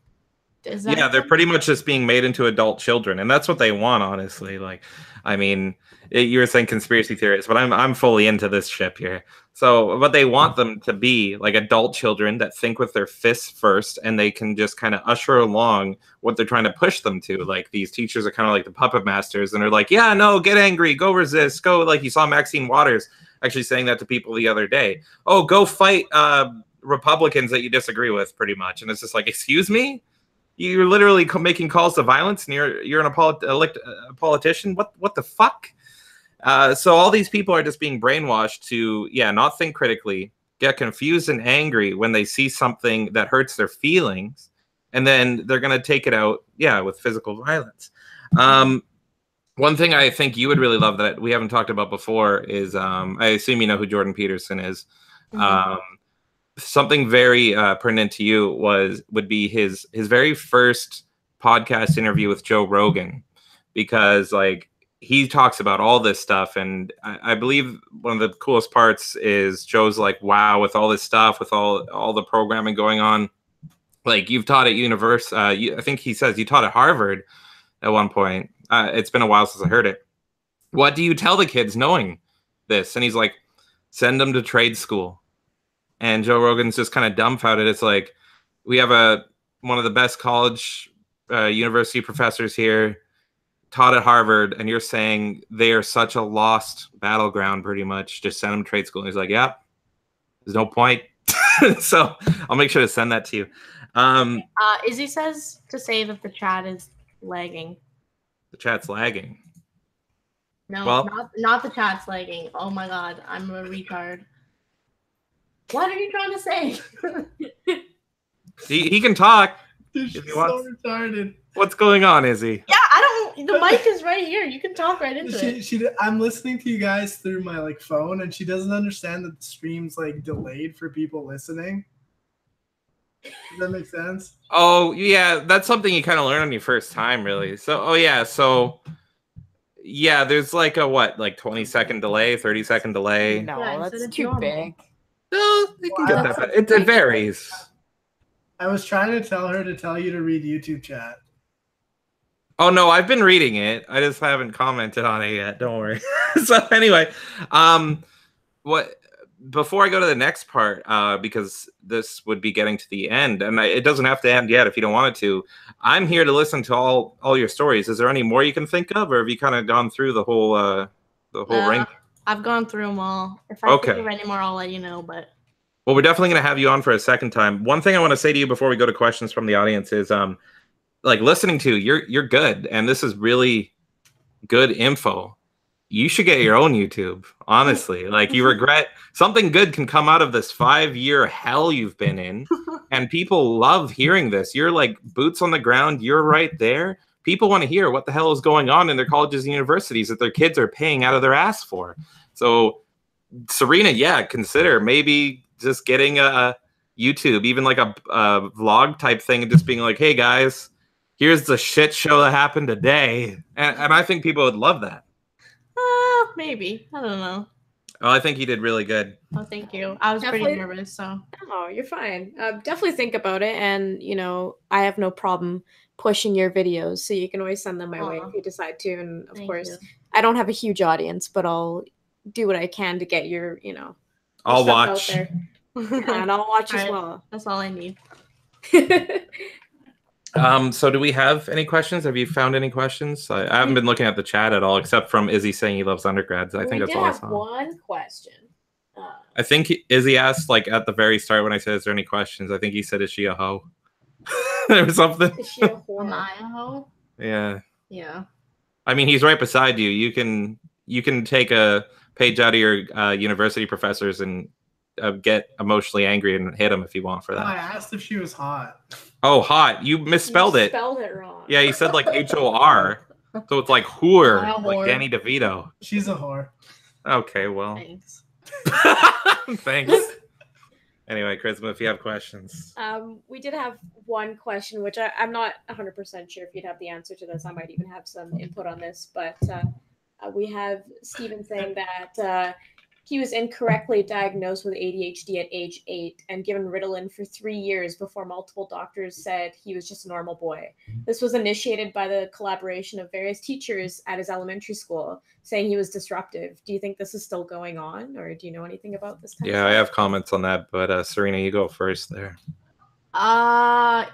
Yeah, they're pretty much just being made into adult children, and that's what they want, honestly. Like, I mean, you were saying conspiracy theories, but I'm fully into this ship here. So, but they want them to be like adult children that think with their fists first, and they can just kind of usher along what they're trying to push them to. Like, these teachers are kind of like the puppet masters, and they're like, yeah, no, get angry, go resist, go. Like, you saw Maxine Waters actually saying that to people the other day. Oh, go fight Republicans that you disagree with, pretty much. And it's just like, excuse me? You're literally making calls to violence, and you're a politician. What the fuck? So all these people are just being brainwashed to not think critically, get confused and angry when they see something that hurts their feelings, and then they're gonna take it out with physical violence. One thing I think you would really love that we haven't talked about before is I assume you know who Jordan Peterson is. Mm-hmm. Something very pertinent to you would be his very first podcast interview with Joe Rogan, because like he talks about all this stuff, and I believe one of the coolest parts is Joe's like, wow, with all this stuff, with all the programming going on, like you've taught at university. I think he says you taught at Harvard at one point. It's been a while since I heard it. What do you tell the kids knowing this? And he's like, send them to trade school. And Joe Rogan's just kind of dumbfounded. It's like, we have one of the best college university professors here, taught at Harvard, and you're saying they are such a lost battleground, pretty much. Just send them to trade school. And he's like, yeah, there's no point. So I'll make sure to send that to you. Izzy says to say that the chat is lagging. The chat's lagging. No, well, not the chat's lagging. Oh my God, I'm a retard. What are you trying to say? he can talk. Dude, she's so retarded. What's going on, Izzy? Yeah, I don't. The mic is right here. You can talk right into it. I'm listening to you guys through my like phone, and she doesn't understand that the stream's like delayed for people listening. Does that make sense? Oh yeah, that's something you kind of learn on your first time, really. So yeah, there's like a what, like 20-second delay, 30-second delay. No, Yeah, that's it's too normal. big. No, they can get that. It varies. I was trying to tell her to tell you to read YouTube chat. Oh no, I've been reading it. I just haven't commented on it yet. Don't worry. So anyway, what before I go to the next part, because this would be getting to the end, and it doesn't have to end yet if you don't want it to. I'm here to listen to all your stories. Is there any more you can think of, or have you kind of gone through the whole ring? I've gone through them all. If I think of any more, I'll let you know. But well, we're definitely going to have you on for a second time. One thing I want to say to you before we go to questions from the audience is, like listening to you're good, and this is really good info. You should get your own YouTube, honestly. Like, you regret something good can come out of this 5-year hell you've been in, and people love hearing this. You're like boots on the ground. You're right there. People want to hear what the hell is going on in their colleges and universities that their kids are paying out of their ass for. So, Serena, yeah, consider maybe just getting a YouTube, even like a vlog type thing, and just being like, hey guys, here's the shit show that happened today. And I think people would love that. Maybe. I don't know. Oh, I think he did really good. Oh, thank you. I was pretty nervous, so. Oh, you're fine. Definitely think about it. And, you know, I have no problem pushing your videos. So you can always send them my way if you decide to. And, of course, I don't have a huge audience, but I'll do what I can to get your, you know. I'll watch. Out there. And I'll watch as well. That's all I need. So do we have any questions? Have you found any questions? I haven't been looking at the chat at all, except from Izzy saying he loves undergrads. I think that's all I saw. One question. I think Izzy asked, like, at the very start when I said, is there any questions? I think he said, is she a hoe? Or something. Is she a whore? Am I a hoe? Yeah. Yeah. I mean, he's right beside you. You can take a page out of your university professors and get emotionally angry and hit him if you want for that. I asked if she was hot. Oh, hot. You misspelled it. Spelled it wrong. Yeah, you said like HOR. So it's like whore, like Danny DeVito. She's a whore. Okay, well. Thanks. Thanks. Anyway, Charisma, if you have questions. We did have one question, which I'm not 100% sure if you'd have the answer to this. I might even have some input on this, but we have Stephen saying that he was incorrectly diagnosed with ADHD at age 8 and given Ritalin for 3 years before multiple doctors said he was just a normal boy. This was initiated by the collaboration of various teachers at his elementary school, saying he was disruptive. Do you think this is still going on, or do you know anything about this? Yeah, I have comments on that, but Serena, you go first there. Yeah,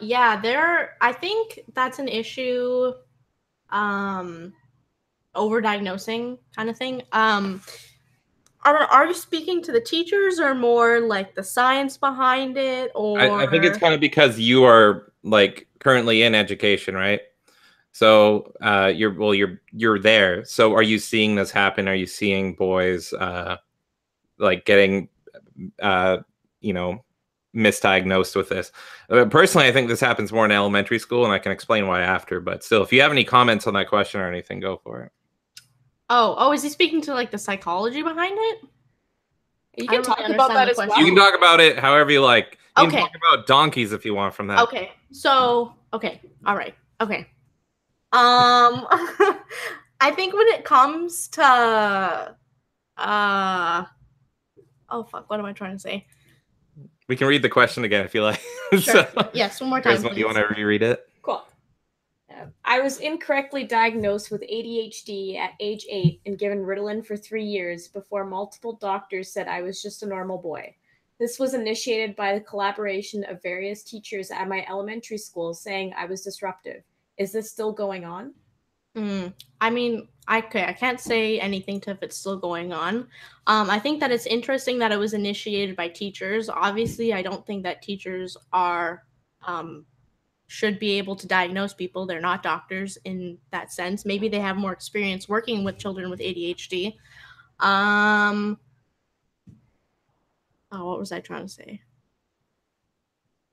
I think that's an issue. Overdiagnosing kind of thing. Are you speaking to the teachers or more like the science behind it? Or I think it's kind of because you are like currently in education, right? So you're there. So are you seeing this happen? Are you seeing boys like getting misdiagnosed with this? Personally, I think this happens more in elementary school, and I can explain why after. But still, if you have any comments on that question or anything, go for it. Oh, is he speaking to like the psychology behind it? You can talk about that as well. You can talk about it however you like. You can talk about donkeys if you want from that. Okay. So, okay. All right. Okay. I think when it comes to oh fuck, what am I trying to say? We can read the question again if you like. Sure. So, yes, one more time. Do you want to reread it? Cool. I was incorrectly diagnosed with ADHD at age 8 and given Ritalin for 3 years before multiple doctors said I was just a normal boy. This was initiated by the collaboration of various teachers at my elementary school saying I was disruptive. Is this still going on? I mean, I can't say anything to if it's still going on. I think that it's interesting that it was initiated by teachers. Obviously, I don't think that teachers are should be able to diagnose people. They're not doctors in that sense. Maybe they have more experience working with children with ADHD. What was I trying to say?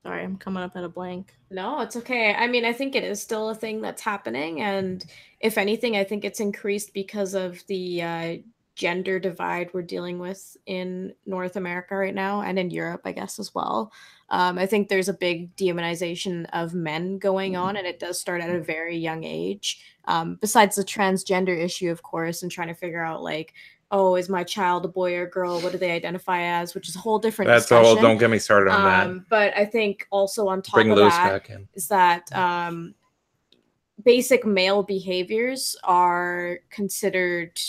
Sorry, I'm coming up at a blank. No, it's okay. I mean, I think it is still a thing that's happening. And if anything, I think it's increased because of the gender divide we're dealing with in North America right now, and in Europe, I guess, as well. I think there's a big demonization of men going on, and it does start at a very young age. Besides the transgender issue, of course, and trying to figure out like, oh, is my child a boy or a girl? What do they identify as? Which is a whole different discussion. Don't get me started on that. But I think also on top Bring of Lewis that back in. is that basic male behaviors are considered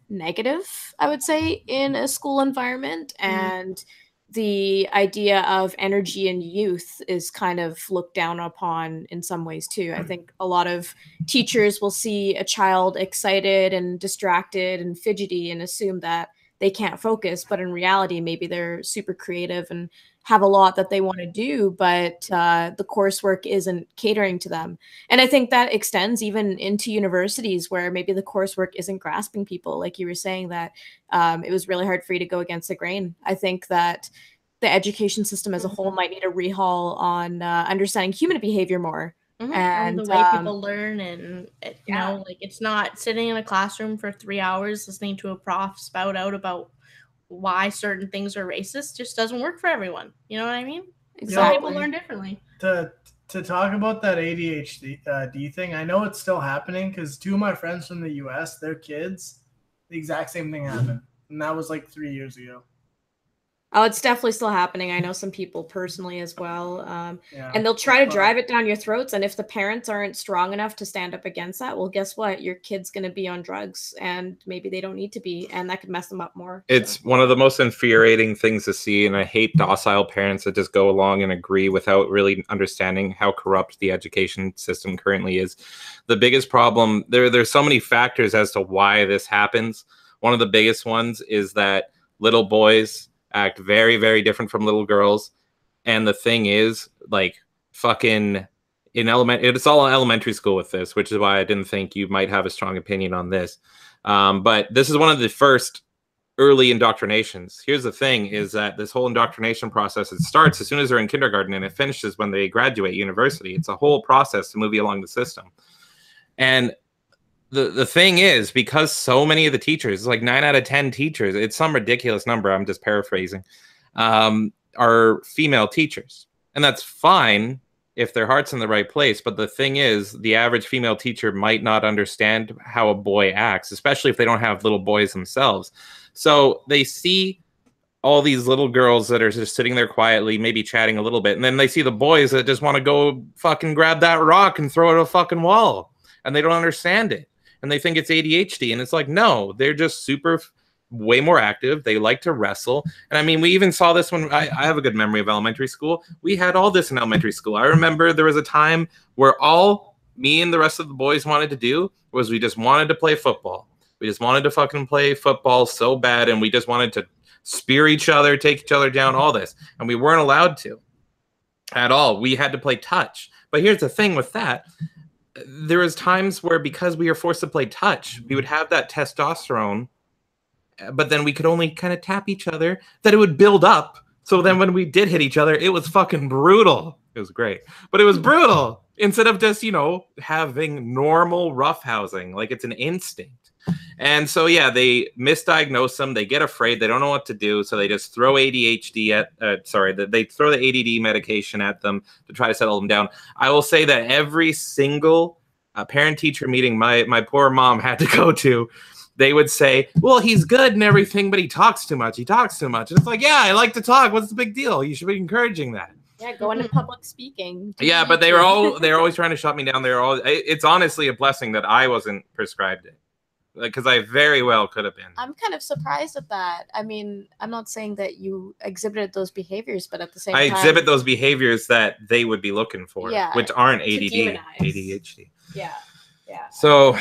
negative, I would say, in a school environment. And the idea of energy and youth is kind of looked down upon in some ways too. I think a lot of teachers will see a child excited and distracted and fidgety and assume that they can't focus, but in reality, maybe they're super creative and have a lot that they want to do, but the coursework isn't catering to them. And I think that extends even into universities where maybe the coursework isn't grasping people. Like you were saying that it was really hard for you to go against the grain. I think that the education system as a whole might need a rehaul on understanding human behavior more. And the way people learn, and you know, like it's not sitting in a classroom for 3 hours listening to a prof spout out about why certain things are racist. Just doesn't work for everyone. You know what I mean? Some people learn differently. To talk about that ADHD thing, I know it's still happening because 2 of my friends from the US, their kids, the exact same thing happened, and that was like 3 years ago. Oh, it's definitely still happening. I know some people personally as well. And they'll try to drive it down your throats. And if the parents aren't strong enough to stand up against that, well, guess what? Your kid's going to be on drugs and maybe they don't need to be. And that could mess them up more. It's one of the most infuriating things to see. And I hate docile parents that just go along and agree without really understanding how corrupt the education system currently is. The biggest problem, there's so many factors as to why this happens. One of the biggest ones is that little boys act very, very different from little girls. And the thing is, like, fucking it's all elementary school with this, which is why I didn't think you might have a strong opinion on this. But this is one of the first early indoctrinations. Here's the thing is that this whole indoctrination process, it starts as soon as they're in kindergarten and it finishes when they graduate university. It's a whole process to move you along the system. And the thing is, because so many of the teachers, like 9 out of 10 teachers, it's some ridiculous number, I'm just paraphrasing, are female teachers. And that's fine if their heart's in the right place. But the thing is, the average female teacher might not understand how a boy acts, especially if they don't have little boys themselves. So they see all these little girls that are just sitting there quietly, maybe chatting a little bit. And then they see the boys that just want to go fucking grab that rock and throw it at a fucking wall. And they don't understand it. And they think it's ADHD. And it's like, no, they're just way more active. They like to wrestle. And I mean, we even saw this when I have a good memory of elementary school. We had all this in elementary school. I remember there was a time where all me and the rest of the boys wanted to do was we just wanted to play football. We just wanted to fucking play football so bad. And we just wanted to spear each other, take each other down, all this. And we weren't allowed to at all. We had to play touch. But here's the thing with that. There was times where, because we were forced to play touch, we would have that testosterone, but then we could only kind of tap each other, that it would build up. So then when we did hit each other, it was fucking brutal. It was great, but it was brutal instead of just, you know, having normal roughhousing. Like, it's an instinct. And so, yeah, they misdiagnose them. They get afraid. They don't know what to do. So they just throw ADHD they throw the ADD medication at them to try to settle them down. I will say that every single parent-teacher meeting my poor mom had to go to, they would say, well, he's good and everything, but he talks too much. He talks too much. And it's like, yeah, I like to talk. What's the big deal? You should be encouraging that. Yeah, go into public speaking. Yeah, but they're always trying to shut me down. It's honestly a blessing that I wasn't prescribed it. Because I very well could have been. I'm kind of surprised at that. I mean, I'm not saying that you exhibited those behaviors, but at the same time, I exhibit those behaviors that they would be looking for, which aren't ADHD. Yeah. So,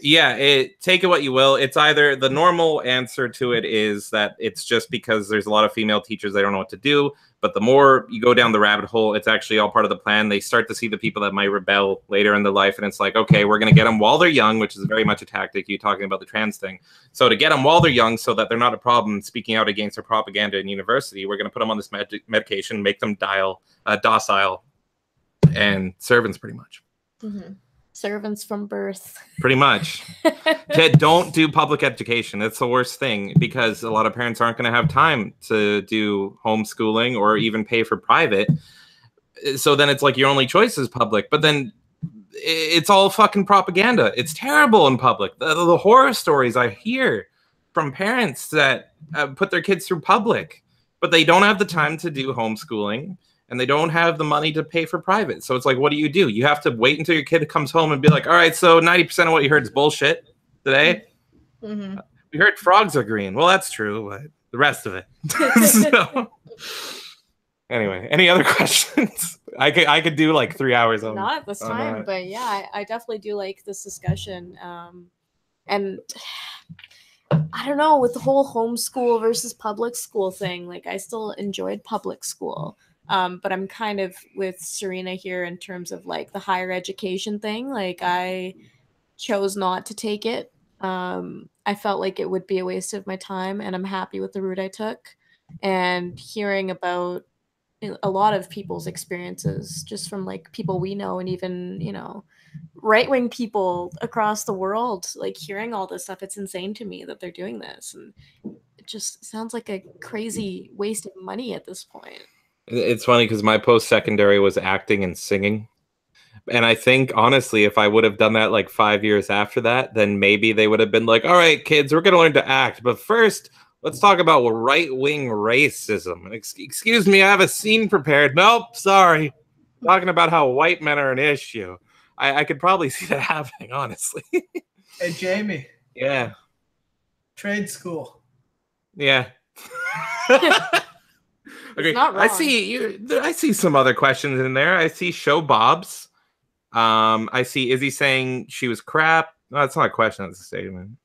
yeah, take it what you will. It's either the normal answer to it is that it's just because there's a lot of female teachers, they don't know what to do. But the more you go down the rabbit hole, it's actually all part of the plan. They start to see the people that might rebel later in their life. And it's like, okay, we're going to get them while they're young, which is very much a tactic. You're talking about the trans thing. So to get them while they're young so that they're not a problem speaking out against their propaganda in university, we're going to put them on this medication, make them docile and servants pretty much. Mm-hmm. Servants from birth. Pretty much. Don't do public education. It's the worst thing because a lot of parents aren't going to have time to do homeschooling or even pay for private. So then it's like your only choice is public. But then it's all fucking propaganda. It's terrible in public. The horror stories I hear from parents that put their kids through public, but they don't have the time to do homeschooling. And they don't have the money to pay for private. So it's like, what do? You have to wait until your kid comes home and be like, all right, so 90% of what you heard is bullshit today. Mm-hmm. We heard frogs are green. Well, that's true, but the rest of it. So, anyway, any other questions? I could do like 3 hours on Not at this time, that. but yeah, I definitely do like this discussion. And I don't know, with the whole homeschool versus public school thing, like I still enjoyed public school. But I'm kind of with Serena here in terms of like the higher education thing. Like I chose not to take it. I felt like it would be a waste of my time, and I'm happy with the route I took. And hearing about a lot of people's experiences just from like people we know, and even, you know, right-wing people across the world, like hearing all this stuff, it's insane to me that they're doing this. And it just sounds like a crazy waste of money at this point. It's funny because my post-secondary was acting and singing. And I think, honestly, if I would have done that like 5 years after that, then maybe they would have been like, all right, kids, we're going to learn to act. But first, let's talk about right-wing racism. Excuse me, I have a scene prepared. Nope, sorry. Talking about how white men are an issue. I could probably see that happening, honestly. Hey, Jamie. Yeah. Trade school. Yeah. Okay, not wrong. I see some other questions in there. I see show Bob's. I see Izzy saying she was crap. No, that's not a question, that's a statement.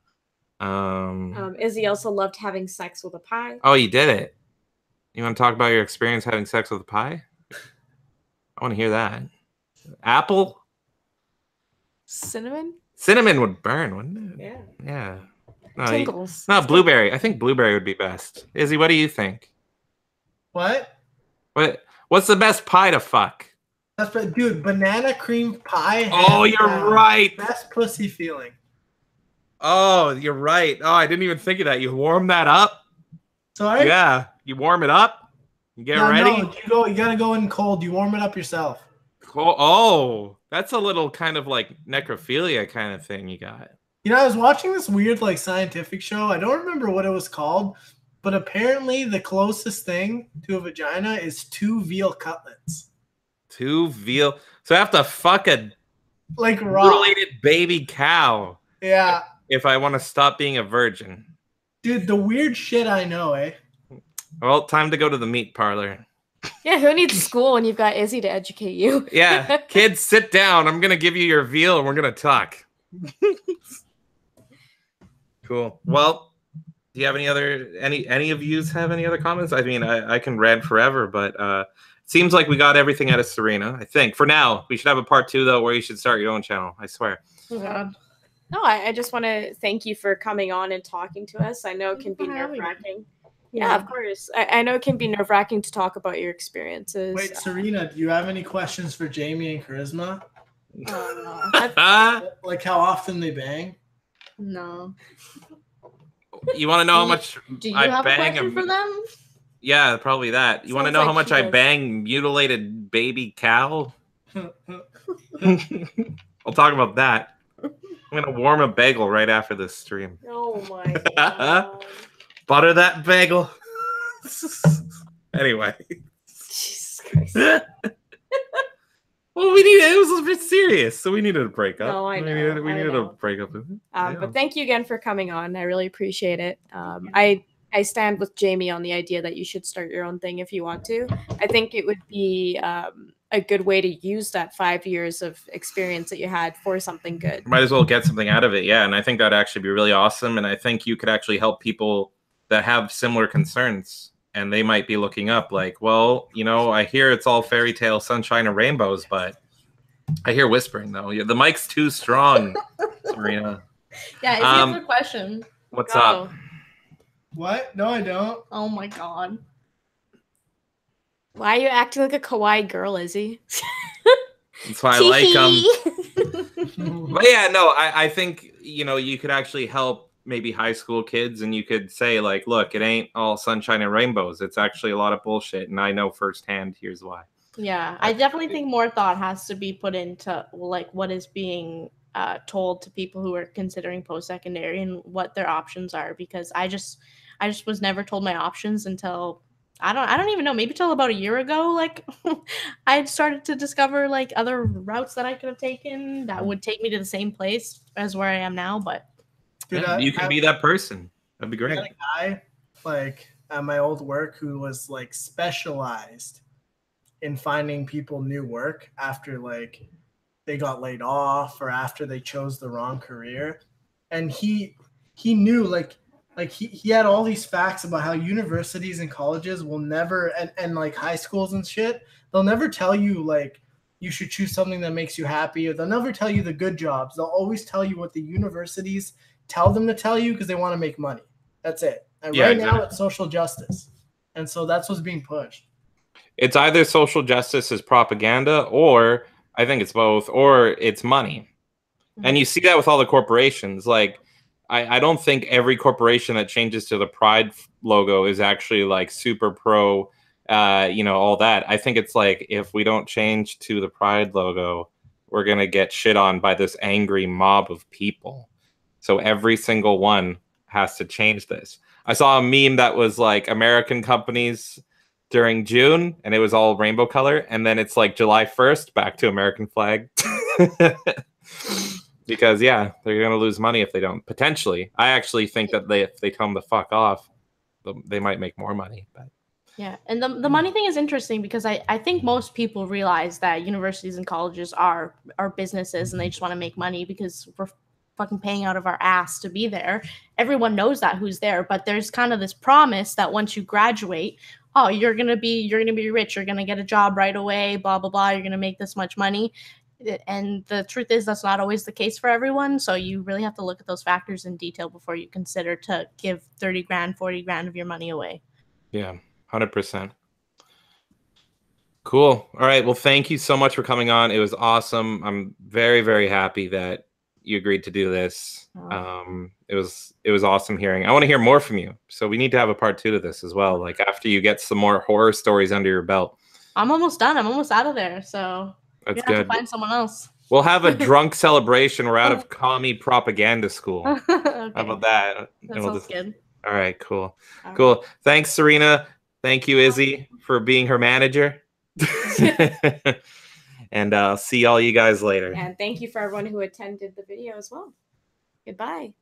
Izzy also loved having sex with a pie. Oh, you did it. You want to talk about your experience having sex with a pie? I want to hear that. Apple? Cinnamon? Cinnamon would burn, wouldn't it? Yeah. Yeah. No, Tingles. no, blueberry. I think blueberry would be best. Izzy, what do you think? What? What's the best pie to fuck? That's right, dude. Banana cream pie. Oh, hands you're down. right. Best pussy feeling. Oh, you're right. Oh, I didn't even think of that. You warm that up? Sorry. Yeah. You warm it up? You get ready? No, you gotta go in cold. You warm it up yourself. Cool. Oh, that's a little kind of like necrophilia kind of thing you got. You know, I was watching this weird like scientific show. I don't remember what it was called, but apparently the closest thing to a vagina is 2 veal cutlets. 2 veal. So I have to fuck a Like raw. mutilated baby cow. Yeah. If I want to stop being a virgin. Dude, the weird shit I know, eh? Well, time to go to the meat parlor. Yeah, who needs school when you've got Izzy to educate you? Yeah, kids, sit down. I'm gonna give you your veal and we're gonna talk. Cool. Well, do you have any of yous have any other comments? I mean, I can rant forever, but it seems like we got everything out of Serena. I think for now we should have a part 2 though, where you should start your own channel. I swear. Oh, God. No, I just want to thank you for coming on and talking to us. I know it can be nerve-wracking. Yeah, of course. I know it can be nerve-wracking to talk about your experiences. Wait, Serena, do you have any questions for Jamie and Charisma? Like how often they bang? No. You want to know how much Do you I have a bang question for them? Yeah, probably that. You want to Sounds know like how much she I does. bang mutilated baby cow? I'll talk about that. I'm gonna warm a bagel right after this stream. Oh my God. Butter that bagel. Anyway. Jesus Christ. Well, it was a bit serious, so we needed to break up. No, I know, We I needed know. to break up. But thank you again for coming on. I really appreciate it. I stand with Jamie on the idea that you should start your own thing if you want to. I think it would be a good way to use that 5 years of experience that you had for something good. Might as well get something out of it, yeah. And I think that'd actually be really awesome. And I think you could actually help people that have similar concerns. And they might be looking up like, well, you know, I hear it's all fairy tale, sunshine, and rainbows, but I hear whispering, though. The mic's too strong, Serena. Yeah, it's a good question. What's Go. up? What? No, I don't. Oh my god. Why are you acting like a kawaii girl, Izzy? That's why I like them. But yeah, no, I think, you know, you could actually help maybe high school kids, and you could say like, look, it ain't all sunshine and rainbows. It's actually a lot of bullshit, and I know firsthand. Here's why. Yeah, I definitely think more thought has to be put into like what is being told to people who are considering post-secondary and what their options are, because I just was never told my options until I don't even know, maybe till about a year ago. Like I had started to discover like other routes that I could have taken that would take me to the same place as where I am now. But Dude, yeah, you can be that person. That'd be great. I had a guy like at my old work who was like specialized in finding people new work after like they got laid off or after they chose the wrong career. And he knew like he had all these facts about how universities and colleges will never and like high schools and shit, they'll never tell you like you should choose something that makes you happy, or they'll never tell you the good jobs. They'll always tell you what the universities tell them to tell you because they want to make money. That's it. And Yeah, right exactly. now it's social justice. And so that's what's being pushed. It's either social justice as propaganda, or I think it's both, or it's money. And you see that with all the corporations. Like, I don't think every corporation that changes to the Pride logo is actually like super pro, you know, all that. I think it's like, if we don't change to the Pride logo, we're going to get shit on by this angry mob of people. So every single one has to change this. I saw a meme that was like American companies during June, and it was all rainbow color. And then it's like July 1st, back to American flag. Because, yeah, they're going to lose money if they don't. Potentially. I actually think that if they tell them to fuck off, they might make more money. But yeah, and the money thing is interesting because I think most people realize that universities and colleges are businesses, and they just want to make money because we're fucking paying out of our ass to be there. Everyone knows that who's there, but there's kind of this promise that once you graduate, oh, you're gonna be rich, you're gonna get a job right away, blah blah blah, you're gonna make this much money. And the truth is that's not always the case for everyone. So you really have to look at those factors in detail before you consider to give 30 grand, 40 grand of your money away. yeah, 100%. Cool. All right. Well, thank you so much for coming on. It was awesome. I'm very, very happy that you agreed to do this. It was awesome hearing. I want to hear more from you. So we need to have a part 2 to this as well. Like after you get some more horror stories under your belt. I'm almost done. I'm almost out of there. So that's you have good. to find someone else. We'll have a drunk celebration. We're out of commie propaganda school. Okay. How about that? That sounds good. All right, cool. All Cool. Right. Thanks, Serena. Thank you, Izzy, for being her manager. And I'll see all you guys later. And thank you for everyone who attended the video as well. Goodbye.